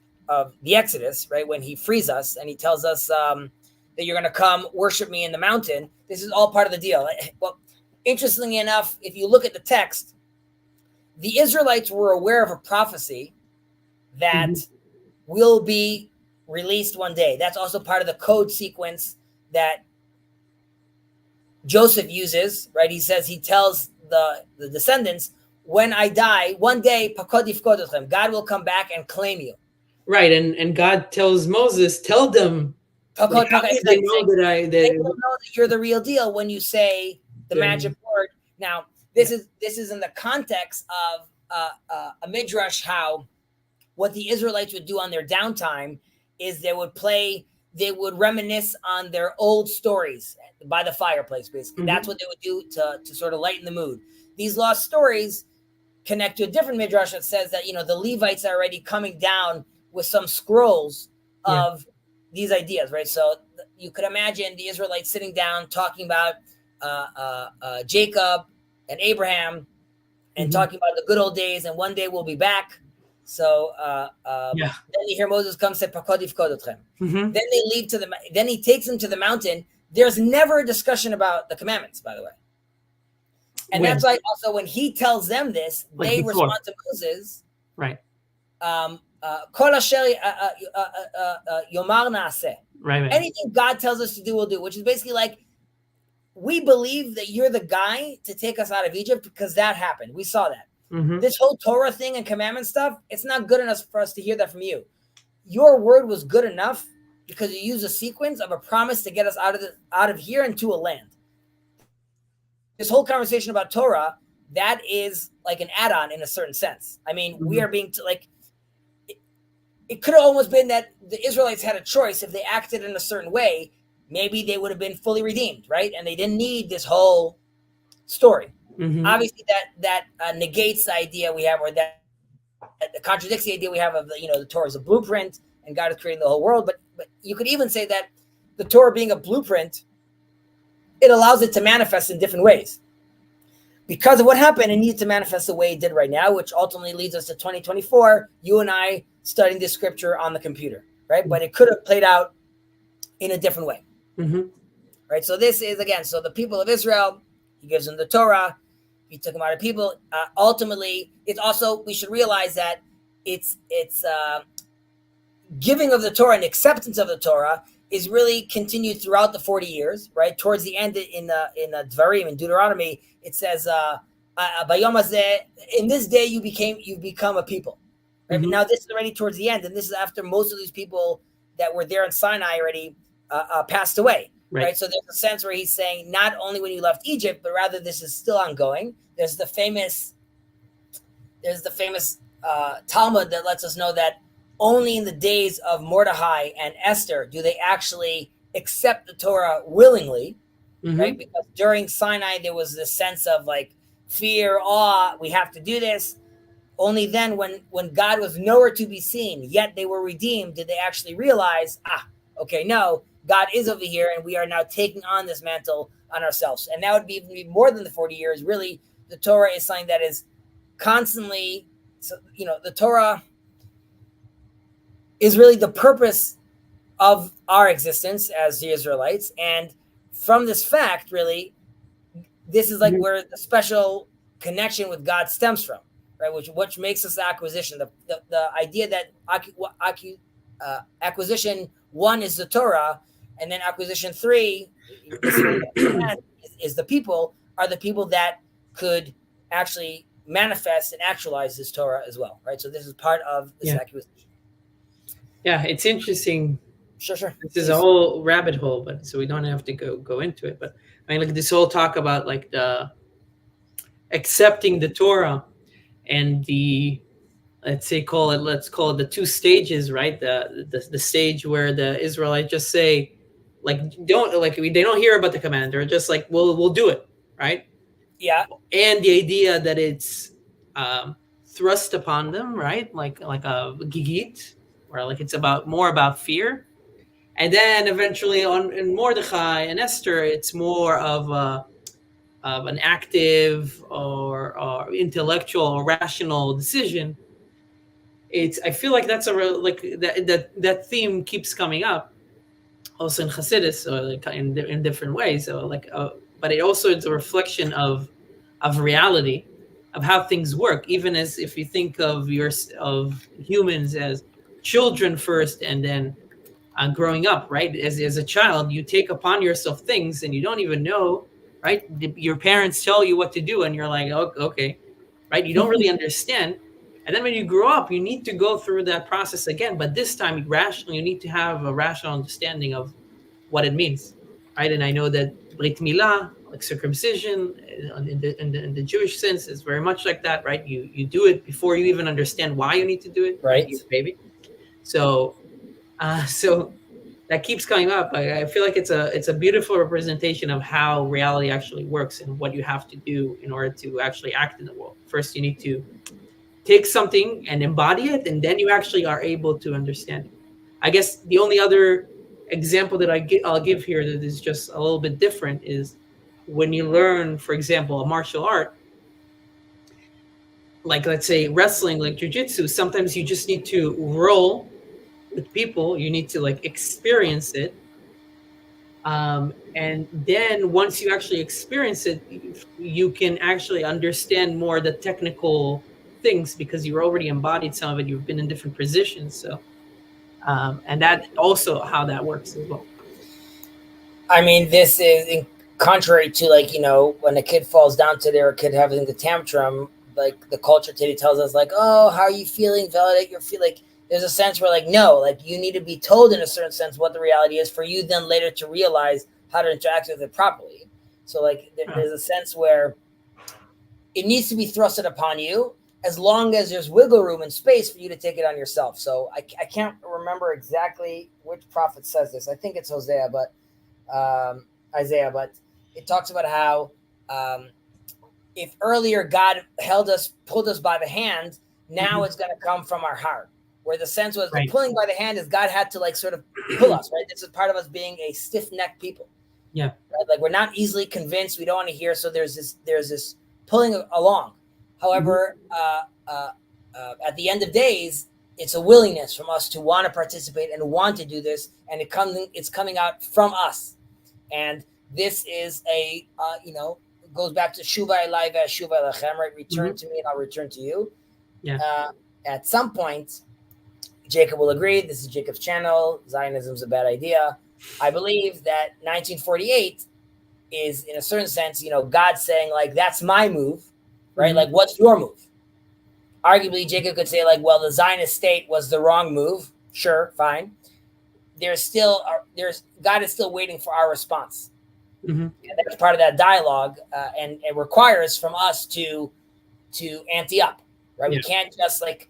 the Exodus, right? When he frees us and he tells us that you're going to come worship me in the mountain. This is all part of the deal. Well, interestingly enough, if you look at the text, the Israelites were aware of a prophecy that will be released one day. That's also part of the code sequence that Joseph uses, right? He says, he tells the descendants, when I die, one day, God will come back and claim you. Right. And God tells Moses, tell them, they will know that you're the real deal when you say the magic word. Now, this is in the context of a midrash, how what the Israelites would do on their downtime is they would play they would reminisce on their old stories by the fireplace. Basically, that's what they would do to sort of lighten the mood. These lost stories connect to a different midrash that says that the Levites are already coming down with some scrolls of these ideas, right? So you could imagine the Israelites sitting down talking about Jacob and Abraham and talking about the good old days, and one day we'll be back. So then you hear Moses come say, then they leave then he takes them to the mountain. There's never a discussion about the commandments, by the way. And that's why also when he tells them this, like they before. respond to Moses. Right. Kol asher yomar naaseh. Right. Anything God tells us to do, we'll do, which is basically like, we believe that you're the guy to take us out of Egypt because that happened. We saw that. This whole Torah thing and commandment stuff, it's not good enough for us to hear that from you. Your word was good enough because you used a sequence of a promise to get us out of here into a land. This whole conversation about Torah, that is like an add-on in a certain sense. I mean, we are being it could have almost been that the Israelites had a choice. If they acted in a certain way, maybe they would have been fully redeemed, right? And they didn't need this whole story. Obviously, that negates the idea we have, or that contradicts the idea we have of the Torah is a blueprint and God is creating the whole world. But you could even say that the Torah being a blueprint, it allows it to manifest in different ways. Because of what happened, it needs to manifest the way it did right now, which ultimately leads us to 2024, you and I studying this scripture on the computer, right? But it could have played out in a different way, right? So this is, again, so the people of Israel, he gives them the Torah, he took them out of people. Ultimately, it's also, we should realize that it's giving of the Torah and acceptance of the Torah is really continued throughout the 40 years, right? Towards the end in the Dvarim, in Deuteronomy, it says, "Bayom hazeh, in this day you become a people." Right? But now this is already towards the end, and this is after most of these people that were there in Sinai already passed away, right? So there's a sense where he's saying not only when you left Egypt, but rather this is still ongoing. There's the famous Talmud that lets us know that only in the days of Mordecai and Esther do they actually accept the Torah willingly, right? Because during Sinai, there was this sense of like fear, awe, we have to do this. Only then when God was nowhere to be seen, yet they were redeemed, did they actually realize, okay, no, God is over here and we are now taking on this mantle on ourselves. And that would be even more than the 40 years. Really, the Torah is something that is constantly, the Torah is really the purpose of our existence as the Israelites. And from this fact, really, this is like where the special connection with God stems from, right? Which makes us the acquisition. The idea that acquisition 1 is the Torah, and then acquisition 3 is the people, are the people that could actually manifest and actualize this Torah as well, right? So this is part of this acquisition. Yeah, it's interesting. Sure. This is a whole rabbit hole, but so we don't have to go into it. But I mean, like this whole talk about like the accepting the Torah and the let's call it the 2 stages, right? The stage where the Israelites just say, like, they don't hear about the command. They're just like, we'll do it, right? Yeah. And the idea that it's thrust upon them, right? Like a gigit, where like it's more about fear. And then eventually in Mordecai and Esther, it's more of an active or intellectual or rational decision. I feel like that's that theme keeps coming up also in Hasidus, or like in different ways. So but it also is a reflection of reality, of how things work. Even as if you think of humans as children first, and then growing up, right? As a child, you take upon yourself things and you don't even know, right? Your parents tell you what to do and you're like, oh, okay, right? You don't really understand. And then when you grow up, you need to go through that process again. But this time, you need to have a rational understanding of what it means, right? And I know that Brit Milah, like circumcision, in the Jewish sense, is very much like that, right? You do it before you even understand why you need to do it, right? Your baby. So that keeps coming up. I feel like it's a beautiful representation of how reality actually works and what you have to do in order to actually act in the world. First, you need to take something and embody it, and then you actually are able to understand it. I guess the only other example that I'll give here that is just a little bit different is when you learn, for example, a martial art, like let's say wrestling, like jujitsu. Sometimes you just need to roll with people. You need to like experience it, and then once you actually experience it, you can actually understand more the technical things because you already embodied some of it. You've been in different positions, so and that also how that works as well. I mean, this is contrary to, like, when a kid falls down to their kid having the tantrum, like the culture today tells us, like, oh, how are you feeling? Validate your feel. Like, there's a sense where, like, no, like, you need to be told in a certain sense what the reality is for you then later to realize how to interact with it properly. So, like, there's a sense where it needs to be thrusted upon you as long as there's wiggle room and space for you to take it on yourself. So I can't remember exactly which prophet says this. I think it's Isaiah, but it talks about how if earlier God pulled us by the hand, now it's going to come from our heart. Where the sense was the pulling by the hand is God had to, like, sort of pull us, right? This is part of us being a stiff-necked people. Yeah. Right? Like, we're not easily convinced. We don't want to hear. So there's this pulling along. However, at the end of days, it's a willingness from us to want to participate and want to do this, and it's coming out from us. And this is goes back to Shuva Elai Shuva Lechem, right? Return to me and I'll return to you. Yeah. At some point, Jacob will agree. This is Jacob's channel. Zionism's a bad idea. I believe that 1948 is, in a certain sense, God saying, like, that's my move, right? Like, what's your move? Arguably, Jacob could say, like, well, the Zionist state was the wrong move. Sure, fine. God is still waiting for our response. And that's part of that dialogue, and it requires from us to ante up, right? We can't just, like,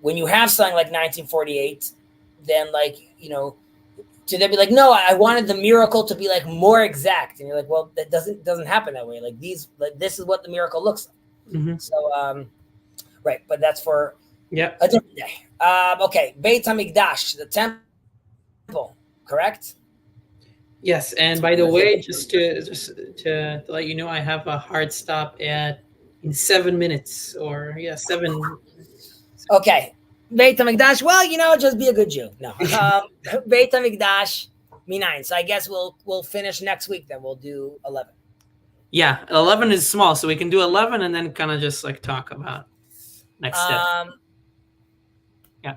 when you have something like 1948, then, like, to then be like, no, I wanted the miracle to be, like, more exact, and you're like, well, that doesn't happen that way. Like, this is what the miracle looks like. So, right, but that's for a different day. Okay, Beit HaMikdash, the temple, correct? Yes, and by the way, just to let you know, I have a hard stop in 7 minutes, or 7. Okay, Beit HaMikdash. Well, just be a good Jew. No, Beit HaMikdash, Minayin. So I guess we'll finish next week. Then we'll do 11. Yeah, 11 is small, so we can do 11 and then kind of just like talk about next step. Yeah.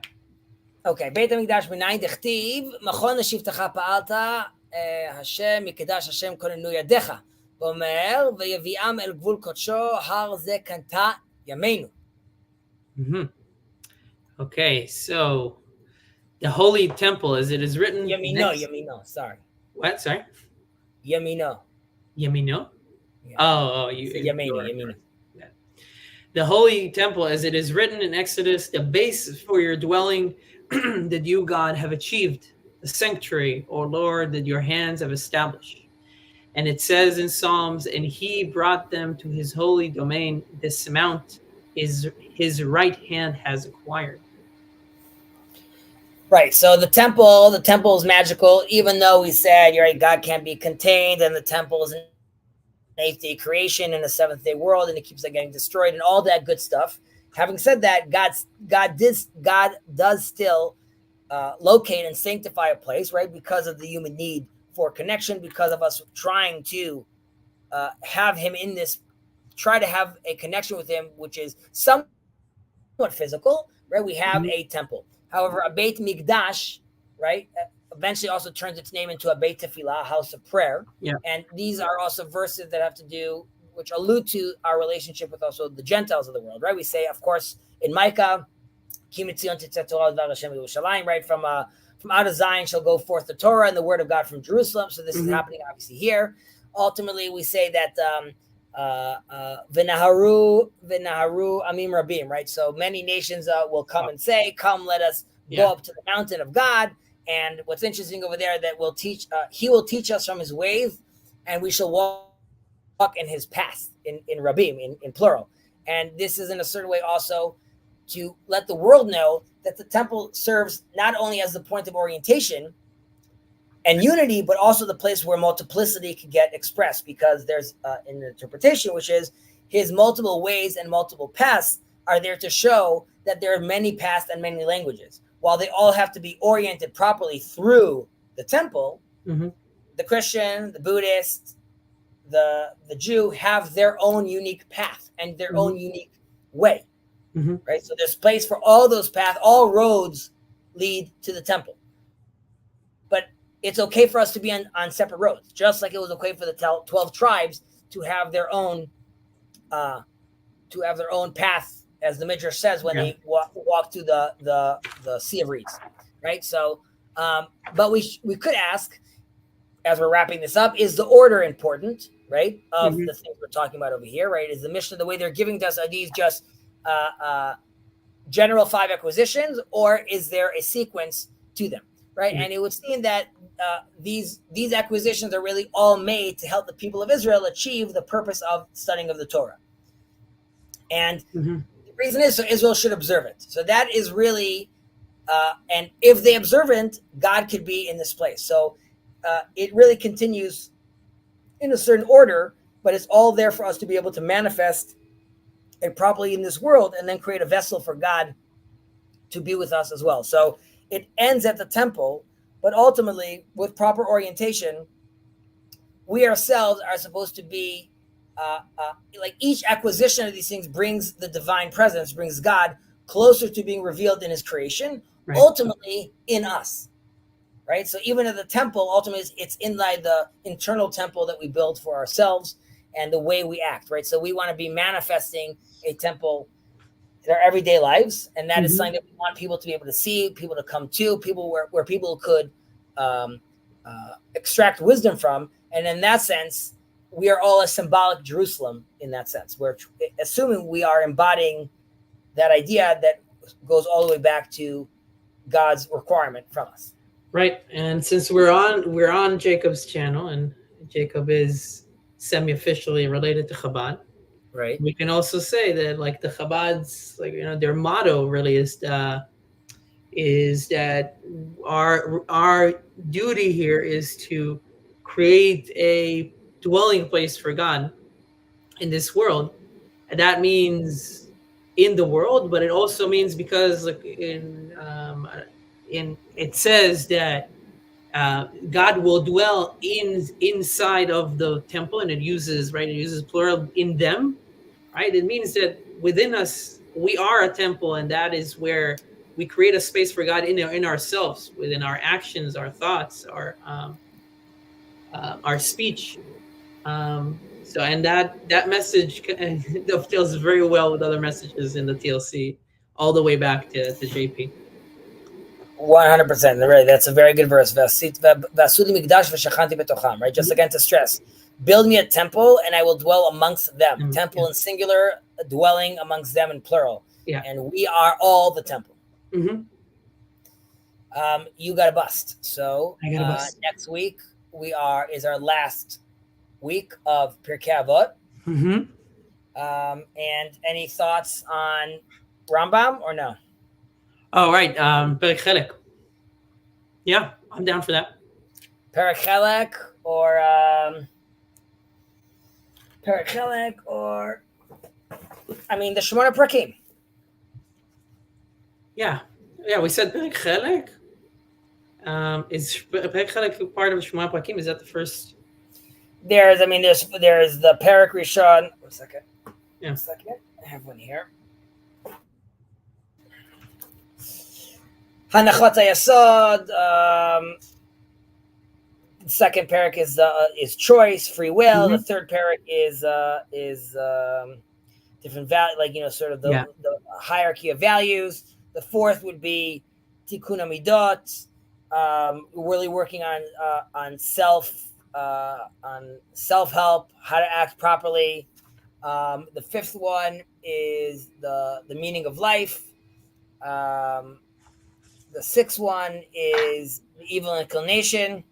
Okay, Beit HaMikdash Minayin Dechtiv Machon Shivtacha Pa'alta Hashem Mikedash Hashem Konenu Yadecha Omer Ve'Yaviam El Gvul Kodsho Har Ze Kanta Yameinu. Okay, so the holy temple, as it is written. Yamino. Sorry. What? Sorry. Yamino. Yeah. Oh, Yamino. Yeah. The holy temple, as it is written in Exodus, the base for your dwelling that you, God, have achieved, the sanctuary, O Lord, that your hands have established. And it says in Psalms, and he brought them to his holy domain. This mount is his right hand has acquired. Right. So the temple is magical, even though we said, you're right, God can't be contained, and the temple is an 8th-day creation in a 7th-day world, and it keeps on getting destroyed and all that good stuff. Having said that, God does still locate and sanctify a place, right? Because of the human need for connection, because of us trying to have him in this, try to have a connection with him, which is somewhat physical, right? We have a temple. However, a Beit Mikdash, right, eventually also turns its name into a Beit Tefillah, a house of prayer. Yeah. And these are also verses that have to do, which allude to our relationship with also the Gentiles of the world, right? We say, of course, in Micah, right, from out of Zion shall go forth the Torah and the word of God from Jerusalem. So this is happening obviously here. Ultimately, we say that V'naharu amim rabim, right? So many nations will come and say, come, let us go up to the mountain of God. And what's interesting over there that he will teach us from his ways, and we shall walk in his path, in Rabbim, in plural. And this is in a certain way also to let the world know that the temple serves not only as the point of orientation and unity, but also the place where multiplicity can get expressed, because there's an interpretation, which is his multiple ways and multiple paths are there to show that there are many paths and many languages. While they all have to be oriented properly through the temple, the Christian, the Buddhist, the Jew have their own unique path and their own unique way, right? So there's place for all those paths. All roads lead to the temple, but it's okay for us to be on separate roads, just like it was okay for the 12 tribes to have their own path, as the Midrash says when they walk through the Sea of Reeds, right? So, but we could ask, as we're wrapping this up, is the order important, right, of the things we're talking about over here, right? Is the Mishnah, the way they're giving to us, are these just general 5 acquisitions, or is there a sequence to them, right? And it would seem that these acquisitions are really all made to help the people of Israel achieve the purpose of studying of the Torah. And the reason is so Israel should observe it. So that is really, and if they observe it, God could be in this place. So it really continues in a certain order, but it's all there for us to be able to manifest it properly in this world, and then create a vessel for God to be with us as well. So it ends at the temple, but ultimately, with proper orientation, we ourselves are supposed to be like each acquisition of these things brings the divine presence, brings God closer to being revealed in his creation, ultimately in us, right? So even at the temple, ultimately it's inside the internal temple that we build for ourselves and the way we act, right? So we want to be manifesting a temple in our everyday lives, and that is something that we want people to be able to see, people to come to, people where people could extract wisdom from. And in that sense, we are all a symbolic Jerusalem in that sense. We're assuming we are embodying that idea that goes all the way back to God's requirement from us. Right. And since we're on Jacob's channel, and Jacob is semi-officially related to Chabad, right? We can also say that, like, the Chabad's, like, their motto really is that our duty here is to create a dwelling place for God in this world. And that means in the world, but it also means, because like it says that God will dwell inside of the temple, and it uses plural, in them, right? It means that within us we are a temple, and that is where we create a space for God in ourselves, within our actions, our thoughts, our speech. So, and that message dovetails very well with other messages in the TLC, all the way back to JP. 100%. Right. That's a very good verse. Right. Just again to stress, build me a temple and I will dwell amongst them. Temple in singular, dwelling amongst them in plural. Yeah. And we are all the temple. You got a bust. So I got a bust. Next week is our last week of Pirkei Avot. And any thoughts on Rambam or no? Oh, right. Perek Chelek. Yeah, I'm down for that. Perek Chelek or the Shemona Prakim. Yeah, we said Perek Chelek. Is Perek Chelek part of Shemona Prakim? Is that the first? There's the Perek Rishon. One second. Yeah. 1 second. I have one here. Hanachot Hayasod. The second parak is choice, free will. The third parak is different value, sort of the hierarchy of values. The fourth would be tikkun hamidot, really working on self-help, how to act properly. The fifth one is the meaning of life. The sixth one is the evil inclination,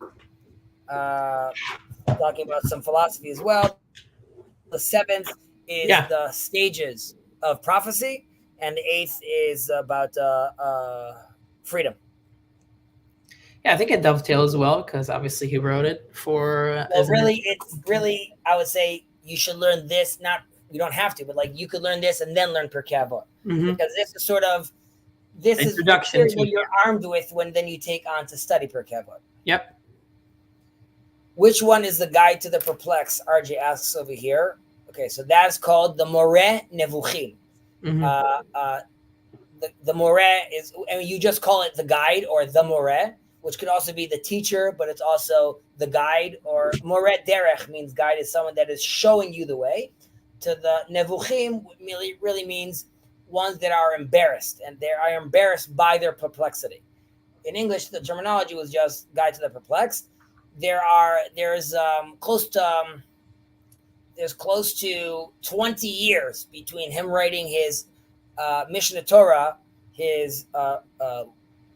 talking about some philosophy as well. The seventh is Yeah. the stages of prophecy, and the eighth is about freedom. Yeah, I think it dovetails well because obviously he wrote it for, Well, isn't it? really, it's really, I would say you should learn this. Not, you don't have to, but like you could learn this and then learn Pirkei Avot, Mm-hmm. because this is sort of, this is Introduction material to, you're armed with when then you take on to study Pirkei Avot. Yep. Which one is the guide to the perplexed? RJ asks over here. Okay, so that's called the Moreh Nevuchim. Mm-hmm. The Moreh is, I mean, you just call it the guide or the Moreh, which could also be the teacher, but it's also the guide. Or Moreh Derech means guide is someone that is showing you the way. To the Nevuchim really means ones that are embarrassed, and they are embarrassed by their perplexity. In English, the terminology was just guide to the perplexed. There's close to 20 years between him writing his Mishnah Torah, his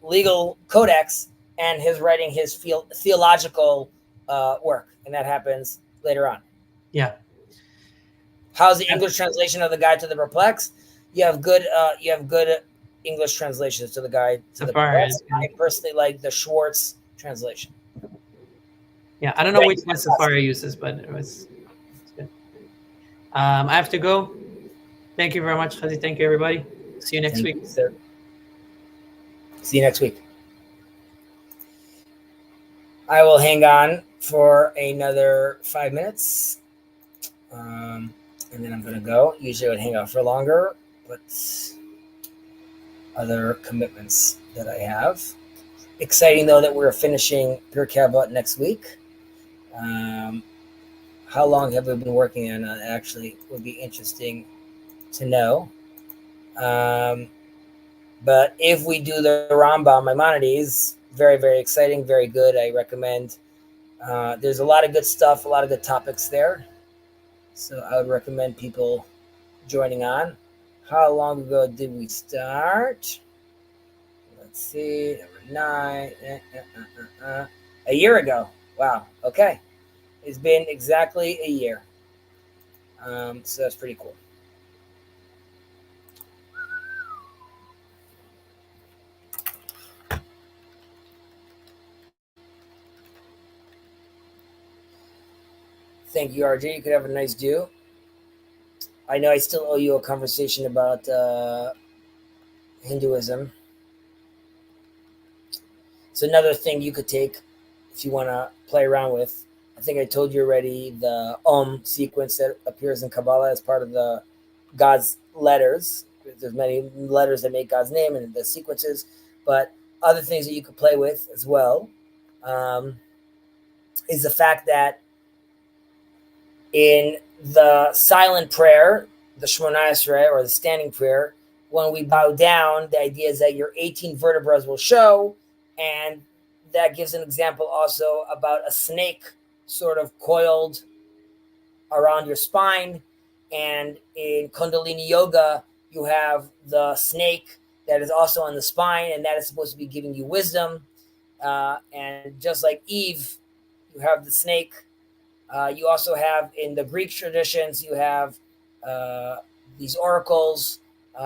legal codex, and his writing his theological work, and that happens later on. Yeah. How's the English translation of the Guide to the Perplexed? You have good English translations to the Guide to the Perplexed. I personally like the Schwartz translation. Yeah, I don't know which one Safari uses, but it's good. I have to go. Thank you very much, Chezi. Thank you, everybody. See you next week. Sir. See you next week. I will hang on for another 5 minutes. And then I'm going to go. Usually I would hang out for longer, but other commitments that I have. Exciting, though, that we're finishing Pirkei Avot next week. How long have we been working on it? Actually, would be interesting to know. But if we do the Rambam Maimonides, very, very exciting, very good. I recommend. There's a lot of good stuff, a lot of good topics there. So I would recommend people joining on. How long ago did we start? Let's see, number 9. A year ago. Wow. Okay. It's been exactly a year. So that's pretty cool. Thank you, RJ. You could have a nice do. I know I still owe you a conversation about Hinduism. It's another thing you could take if you want to play around with. I think I told you already the sequence that appears in Kabbalah as part of the God's letters. There's many letters that make God's name and the sequences, but other things that you could play with as well is the fact that in the silent prayer, the Shemona Esrei, or the standing prayer, when we bow down, the idea is that your 18 vertebrae will show, and that gives an example also about a snake sort of coiled around your spine. And in Kundalini Yoga, you have the snake that is also on the spine, and that is supposed to be giving you wisdom. And just like Eve, you have the snake. You also have in the Greek traditions, you have these oracles.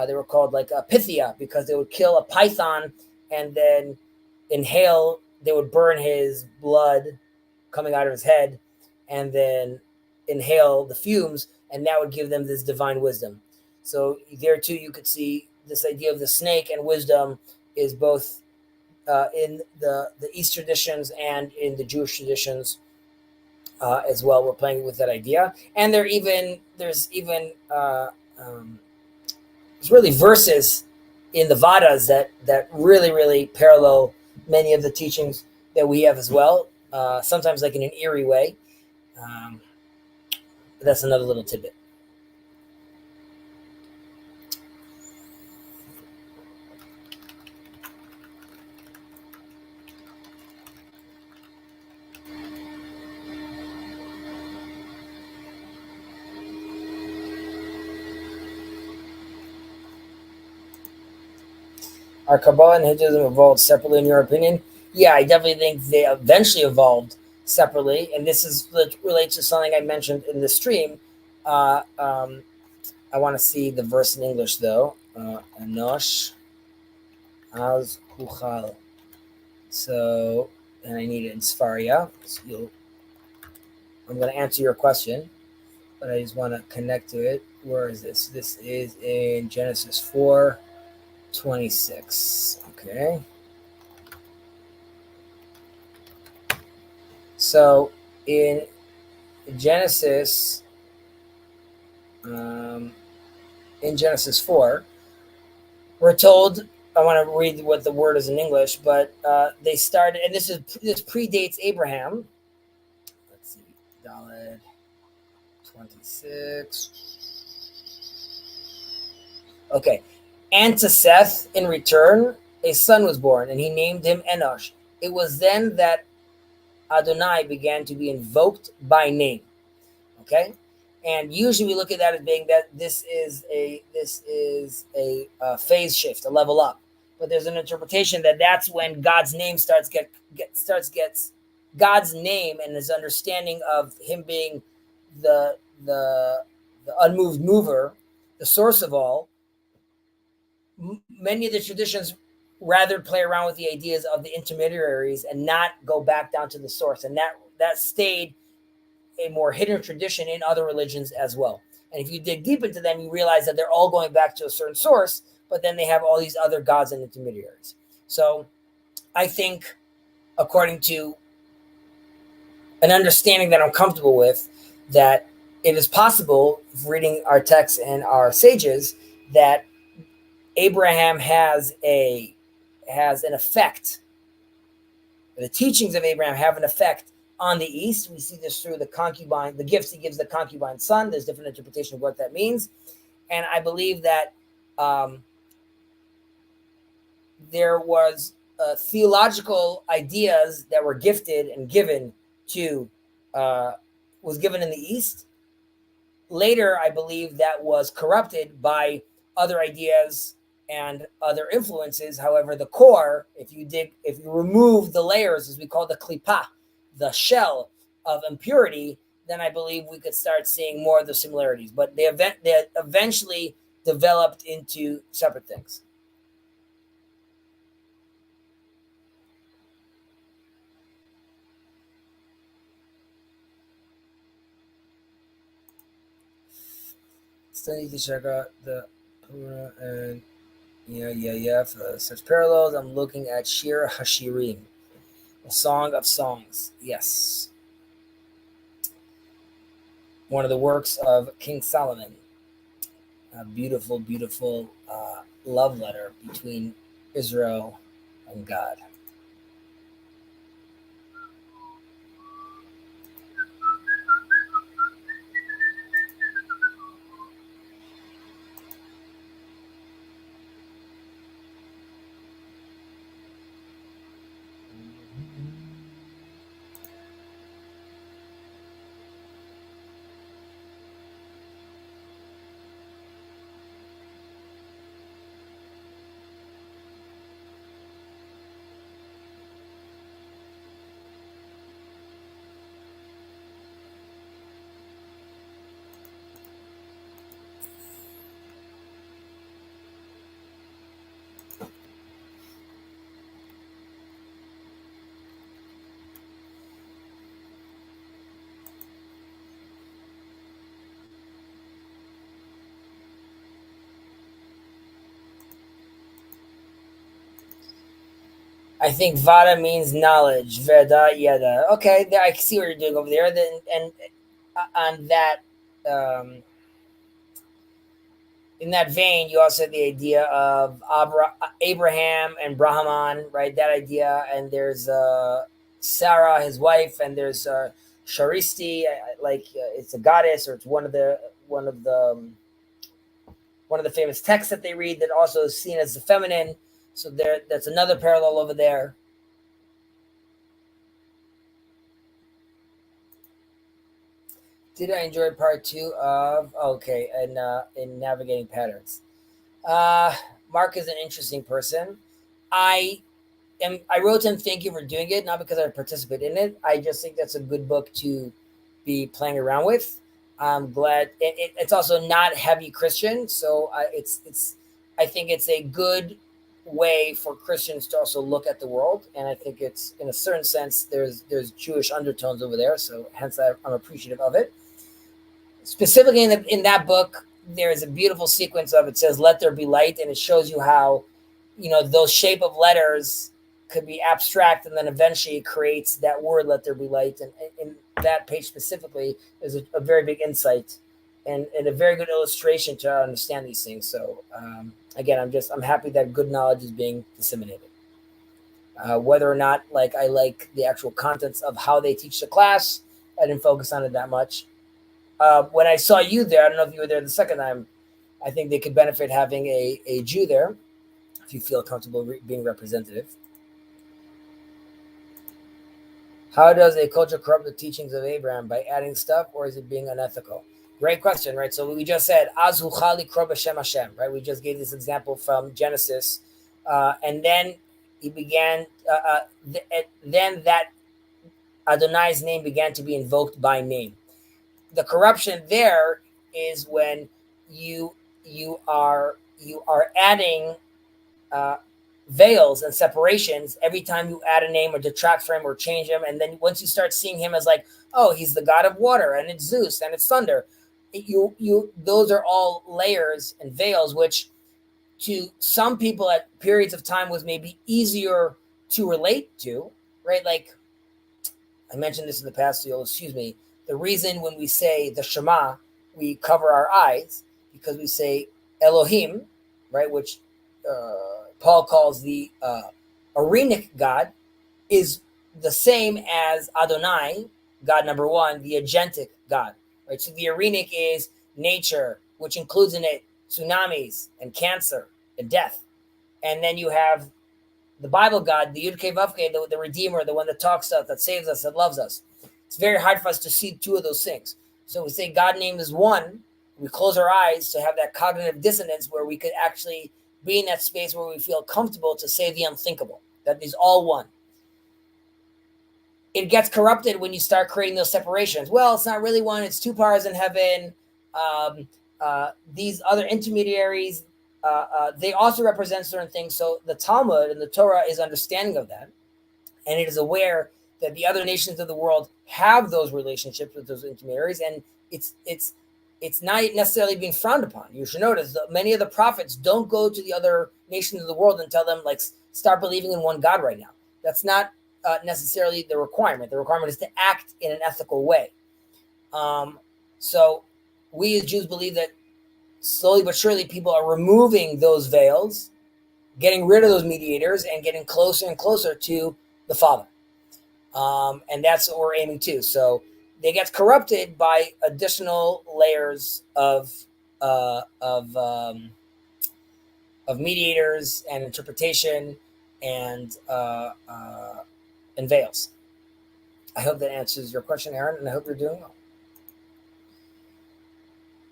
They were called like a Pythia because they would kill a python and then inhale. They would burn his blood coming out of his head and then inhale the fumes, and that would give them this divine wisdom. So there too, you could see this idea of the snake and wisdom is both in the East traditions and in the Jewish traditions. As well, we're playing with that idea, and there's really verses in the Vadas that really parallel many of the teachings that we have as well. Sometimes like in an eerie way. But that's another little tidbit. Are Kabbalah and Hinduism evolved separately in your opinion? Yeah, I definitely think they eventually evolved separately, and this is relates to something I mentioned in the stream. I want to see the verse in English though. Anosh az kuchal. So, and I need it in Sfaria. So I'm going to answer your question, but I just want to connect to it. Where is this? This is in Genesis 4:26. Okay. So in Genesis, um, in Genesis 4, we're told. I want to read what the word is in English, but they started, and this predates Abraham. Let's see, Daled 26. Okay, and to Seth in return a son was born, and he named him Enosh. It was then that Adonai began to be invoked by name. Okay, and usually we look at that as being that this is a phase shift, a level up. But there's an interpretation that that's when God's name gets God's name and his understanding of him being the the the unmoved mover, the source of all. Many of the traditions rather play around with the ideas of the intermediaries and not go back down to the source, and that stayed a more hidden tradition in other religions as well. And if you dig deep into them, you realize that they're all going back to a certain source, but then they have all these other gods and intermediaries. So I think, according to an understanding that I'm comfortable with, that it is possible, reading our texts and our sages, that Abraham has an effect. The teachings of Abraham have an effect on the East. We see this through the concubine, the gifts he gives the concubine's son. There's different interpretation of what that means. And I believe that there was theological ideas that were gifted and given to, was given in the East. Later, I believe that was corrupted by other ideas and other influences. However, the core, if you remove the layers, as we call the klipa, the shell of impurity, then I believe we could start seeing more of the similarities. But they eventually developed into separate things. Still need to check out the and for such parallels. I'm looking at Shir Hashirim, a song of songs. Yes, one of the works of King Solomon. A beautiful, beautiful love letter between Israel and God. I think Vada means knowledge. Veda, yada. Okay, I see what you're doing over there. Then, and on that, um, in that vein, you also have the idea of Abraham and Brahman, right? That idea, and there's Sarah, his wife, and there's Sharisti, it's a goddess, or it's one of the famous texts that they read that also is seen as the feminine. So that's another parallel over there. Did I enjoy part 2 of in navigating patterns? Mark is an interesting person. I wrote to him, thank you for doing it, not because I participated in it. I just think that's a good book to be playing around with. I'm glad it's also not heavy Christian, so I think it's a good way for Christians to also look at the world, and I think it's, in a certain sense, there's Jewish undertones over there, so hence I'm appreciative of it. Specifically in that book, there is a beautiful sequence of, it says, "Let there be light," and it shows you how, those shape of letters could be abstract, and then eventually it creates that word, "Let there be light." And in that page specifically, is a very big insight and a very good illustration to understand these things. So again, I'm happy that good knowledge is being disseminated. Whether or not I like the actual contents of how they teach the class, I didn't focus on it that much. When I saw you there, I don't know if you were there the second time, I think they could benefit having a Jew there, if you feel comfortable being representative. How does a culture corrupt the teachings of Abraham? By adding stuff, or is it being unethical? Great question, right? So we just said, Az huchali kro b'shem Hashem, right? We just gave this example from Genesis. And then he began, then that Adonai's name began to be invoked by name. The corruption there is when you are adding veils and separations every time you add a name or detract from him or change him, and then once you start seeing him as oh, he's the god of water and it's Zeus and it's thunder, those are all layers and veils, which to some people at periods of time was maybe easier to relate to, right? Like I mentioned this in the past, so you'll excuse me. The reason when we say the Shema, we cover our eyes because we say Elohim, right, which Paul calls the Aaronic God, is the same as Adonai, God number one, the agentic God, right? So the Aaronic is nature, which includes in it tsunamis and cancer and death. And then you have the Bible God, the Yud-Kei Vav-Kei, the Redeemer, the one that talks to us, that saves us, that loves us. It's very hard for us to see two of those things. So we say God name is one. We close our eyes to have that cognitive dissonance where we could actually be in that space where we feel comfortable to say the unthinkable, that is all one. It gets corrupted when you start creating those separations. Well, it's not really one, it's two powers in heaven. These other intermediaries, they also represent certain things. So the Talmud and the Torah is understanding of that. And it is aware that the other nations of the world have those relationships with those intermediaries. And it's not necessarily being frowned upon. You should notice that many of the prophets don't go to the other nations of the world and tell them, start believing in one God right now. That's not necessarily the requirement. The requirement is to act in an ethical way. So we as Jews believe that slowly but surely people are removing those veils, getting rid of those mediators, and getting closer and closer to the Father. And that's what we're aiming to. So they get corrupted by additional layers of mediators and interpretation and veils. I hope that answers your question, Aaron, and I hope you're doing well.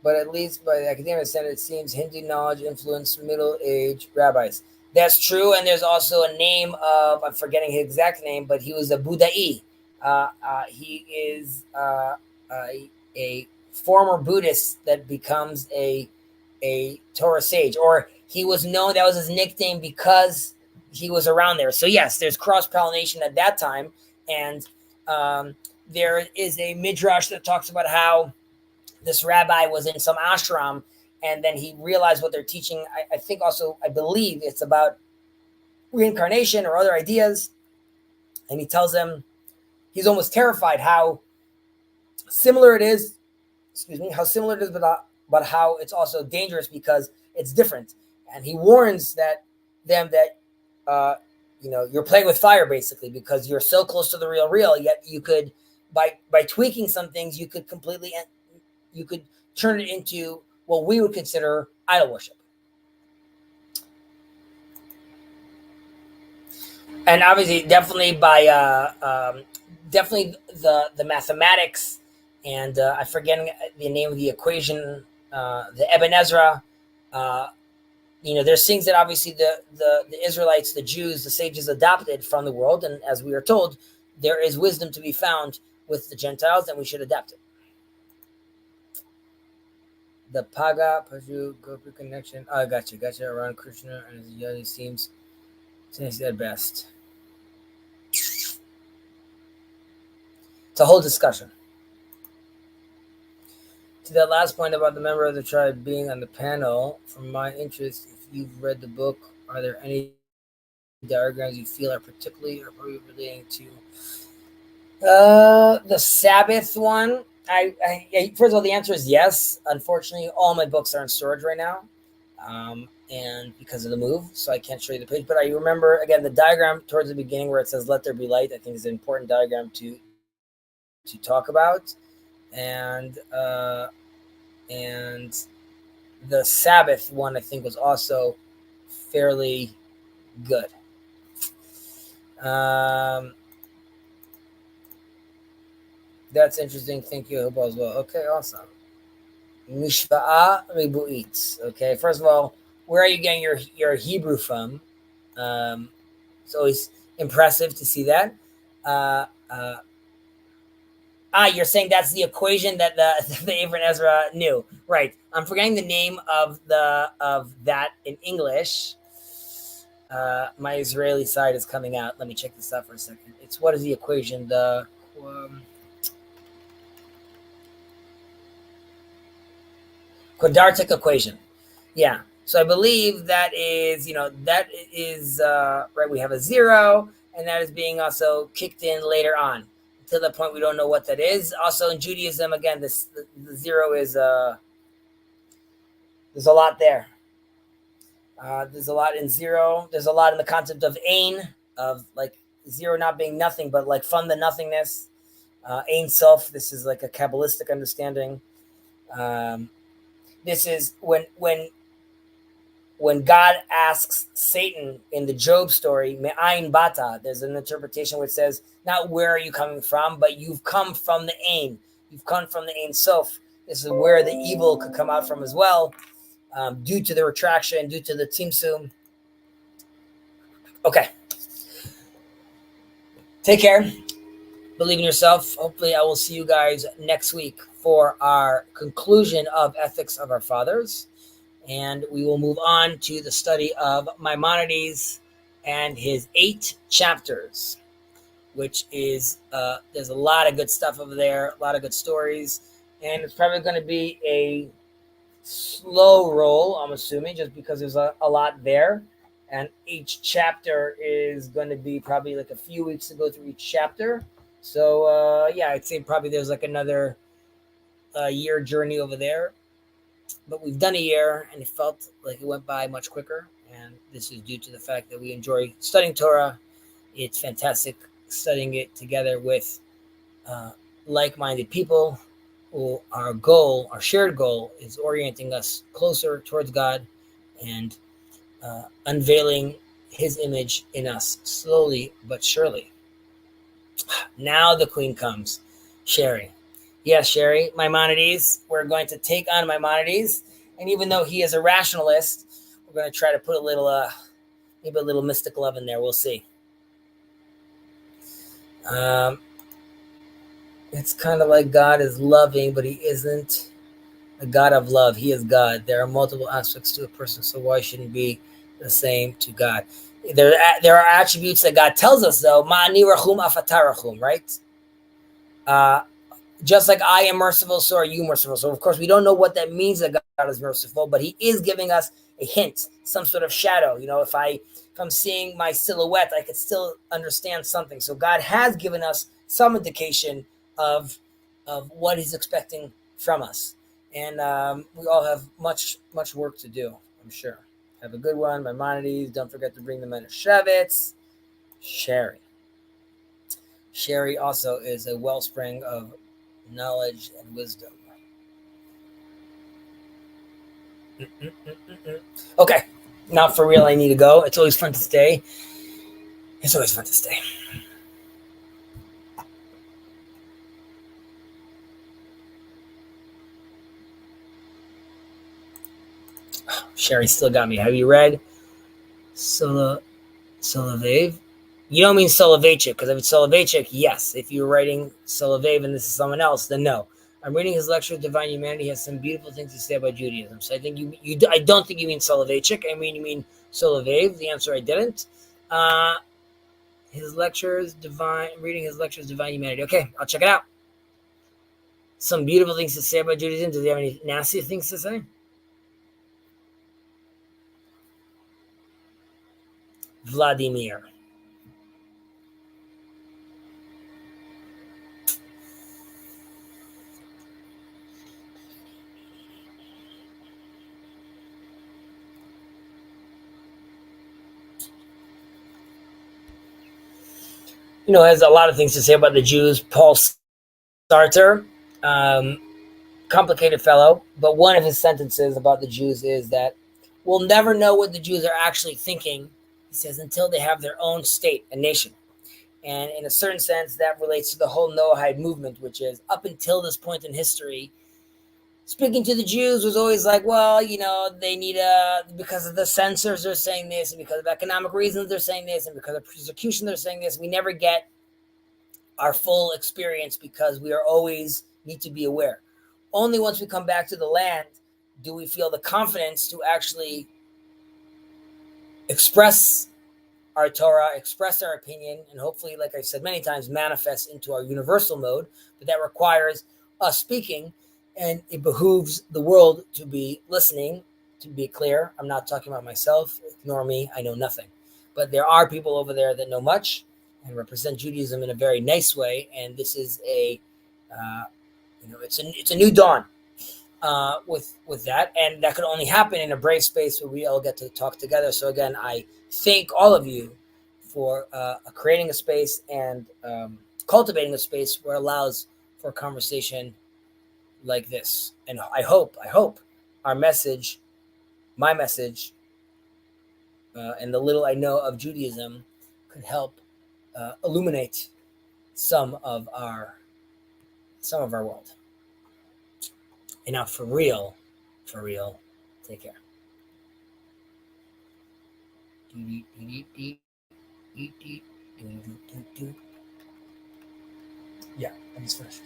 But at least by the academic standard, it seems Hindu knowledge influenced middle-aged rabbis. That's true, and there's also a name of, I'm forgetting his exact name, but he was a Buddha'i. He is a former Buddhist that becomes a Torah sage, or he was known, that was his nickname because he was around there. So yes, there's cross-pollination at that time, and there is a midrash that talks about how this rabbi was in some ashram, and then he realized what they're teaching. I believe it's about reincarnation or other ideas. And he tells them, he's almost terrified how similar it is, but how it's also dangerous because it's different. And he warns them that you're playing with fire basically, because you're so close to the real, yet you could, by tweaking some things, you could turn it into what we would consider idol worship. And obviously, definitely definitely the mathematics, and I'm forgetting the name of the equation, the Ibn Ezra, there's things that obviously the Israelites, the Jews, the sages adopted from the world, and as we are told, there is wisdom to be found with the Gentiles, and we should adapt it. The Paga Paju Gopi connection. Oh, gotcha. Around Krishna and his young seems at best. It's a whole discussion. To that last point about the member of the tribe being on the panel, from my interest, if you've read the book, are there any diagrams you feel are particularly or probably relating to the Sabbath one? I first of all, the answer is yes. Unfortunately, all my books are in storage right now, and because of the move, so I can't show you the page. But I remember again the diagram towards the beginning where it says "Let there be light." I think is an important diagram to talk about, and the Sabbath one I think was also fairly good. That's interesting. Thank you, Hope as well. Okay, awesome. Mishva'a ribu'it. Okay, first of all, where are you getting your Hebrew from? It's always impressive to see that. You're saying that's the equation that the Ibn Ezra knew, right? I'm forgetting the name of that in English. My Israeli side is coming out. Let me check this out for a second. It's what is the equation? The quadratic equation. Yeah. So I believe that is right. We have a zero, and that is being also kicked in later on to the point we don't know what that is. Also in Judaism, again, the zero is there's a lot there. There's a lot in zero. There's a lot in the concept of ein, of like zero not being nothing, but like from the nothingness. Ein Sof. This is like a Kabbalistic understanding. This is when God asks Satan in the Job story, Me'ayin bata, there's an interpretation which says, not where are you coming from, but you've come from the Ein. You've come from the Ein Sof. This is where the evil could come out from as well, due to the retraction, due to the tzimtzum. Okay. Take care. Believe in yourself. Hopefully I will see you guys next week for our conclusion of Ethics of Our Fathers. And we will move on to the study of Maimonides and his 8 chapters, which is, there's a lot of good stuff over there, a lot of good stories. And it's probably going to be a slow roll, I'm assuming, just because there's a lot there. And each chapter is going to be probably like a few weeks to go through each chapter. So, yeah, I'd say probably there's like another year journey over there. But we've done a year, and it felt like it went by much quicker. And this is due to the fact that we enjoy studying Torah. It's fantastic studying it together with like-minded people who our shared goal is orienting us closer towards God and unveiling his image in us slowly but surely. Now the queen comes, Sherry. Yes, Sherry, Maimonides. We're going to take on Maimonides. And even though he is a rationalist, we're going to try to put a little, maybe a little mystic love in there. We'll see. It's kind of like God is loving, but he isn't a God of love. He is God. There are multiple aspects to a person, so why shouldn't be the same to God? There are attributes that God tells us, though. Ma'ani rachum afatarachum, right? Just like I am merciful, so are you merciful. So, of course, we don't know what that means that God is merciful, but he is giving us a hint, some sort of shadow. If I'm seeing my silhouette, I could still understand something. So God has given us some indication of what he's expecting from us. And we all have much work to do, I'm sure. Have a good one. Maimonides. Don't forget to bring the Manischewitz. Sherry also is a wellspring of knowledge and wisdom. Okay, now for real, I need to go. It's always fun to stay. Sherry. Sherry still got me. Have you read Solovev? You don't mean Soloveitchik, because if it's Soloveitchik, yes. If you're writing Solovev and this is someone else, then no. I'm reading his lecture, Divine Humanity. He has some beautiful things to say about Judaism. So I think I don't think you mean Soloveitchik. I mean, you mean Solovev. The answer, I didn't. His lectures, reading his lectures, Divine Humanity. Okay, I'll check it out. Some beautiful things to say about Judaism. Does he have any nasty things to say? Vladimir. Has a lot of things to say about the Jews. Paul Sartre, complicated fellow, but one of his sentences about the Jews is that we'll never know what the Jews are actually thinking, he says, until they have their own state, a nation. And in a certain sense, that relates to the whole Noahide movement, which is up until this point in history, speaking to the Jews was always like, well, they need because of the censors they're saying this, and because of economic reasons they're saying this, and because of persecution they're saying this. We never get our full experience because we are always need to be aware. Only once we come back to the land do we feel the confidence to actually express our Torah, express our opinion, and hopefully, like I said many times, manifest into our universal mode. But that requires us speaking, and it behooves the world to be listening. To be clear, I'm not talking about myself. Ignore me. I know nothing. But there are people over there that know much and represent Judaism in a very nice way. And this is it's a new dawn with that, and that could only happen in a brave space where we all get to talk together. So again, I thank all of you for creating a space and cultivating a space where it allows for a conversation like this. And I hope our message, my message, and the little I know of Judaism could help illuminate some of our world. And now for real, take care. Yeah, that is finished.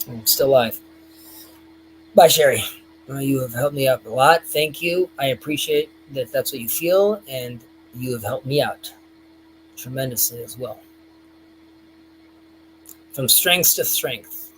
I'm still alive. Bye, Sherry. You have helped me out a lot. Thank you. I appreciate that that's what you feel, and you have helped me out tremendously as well. From strength to strength.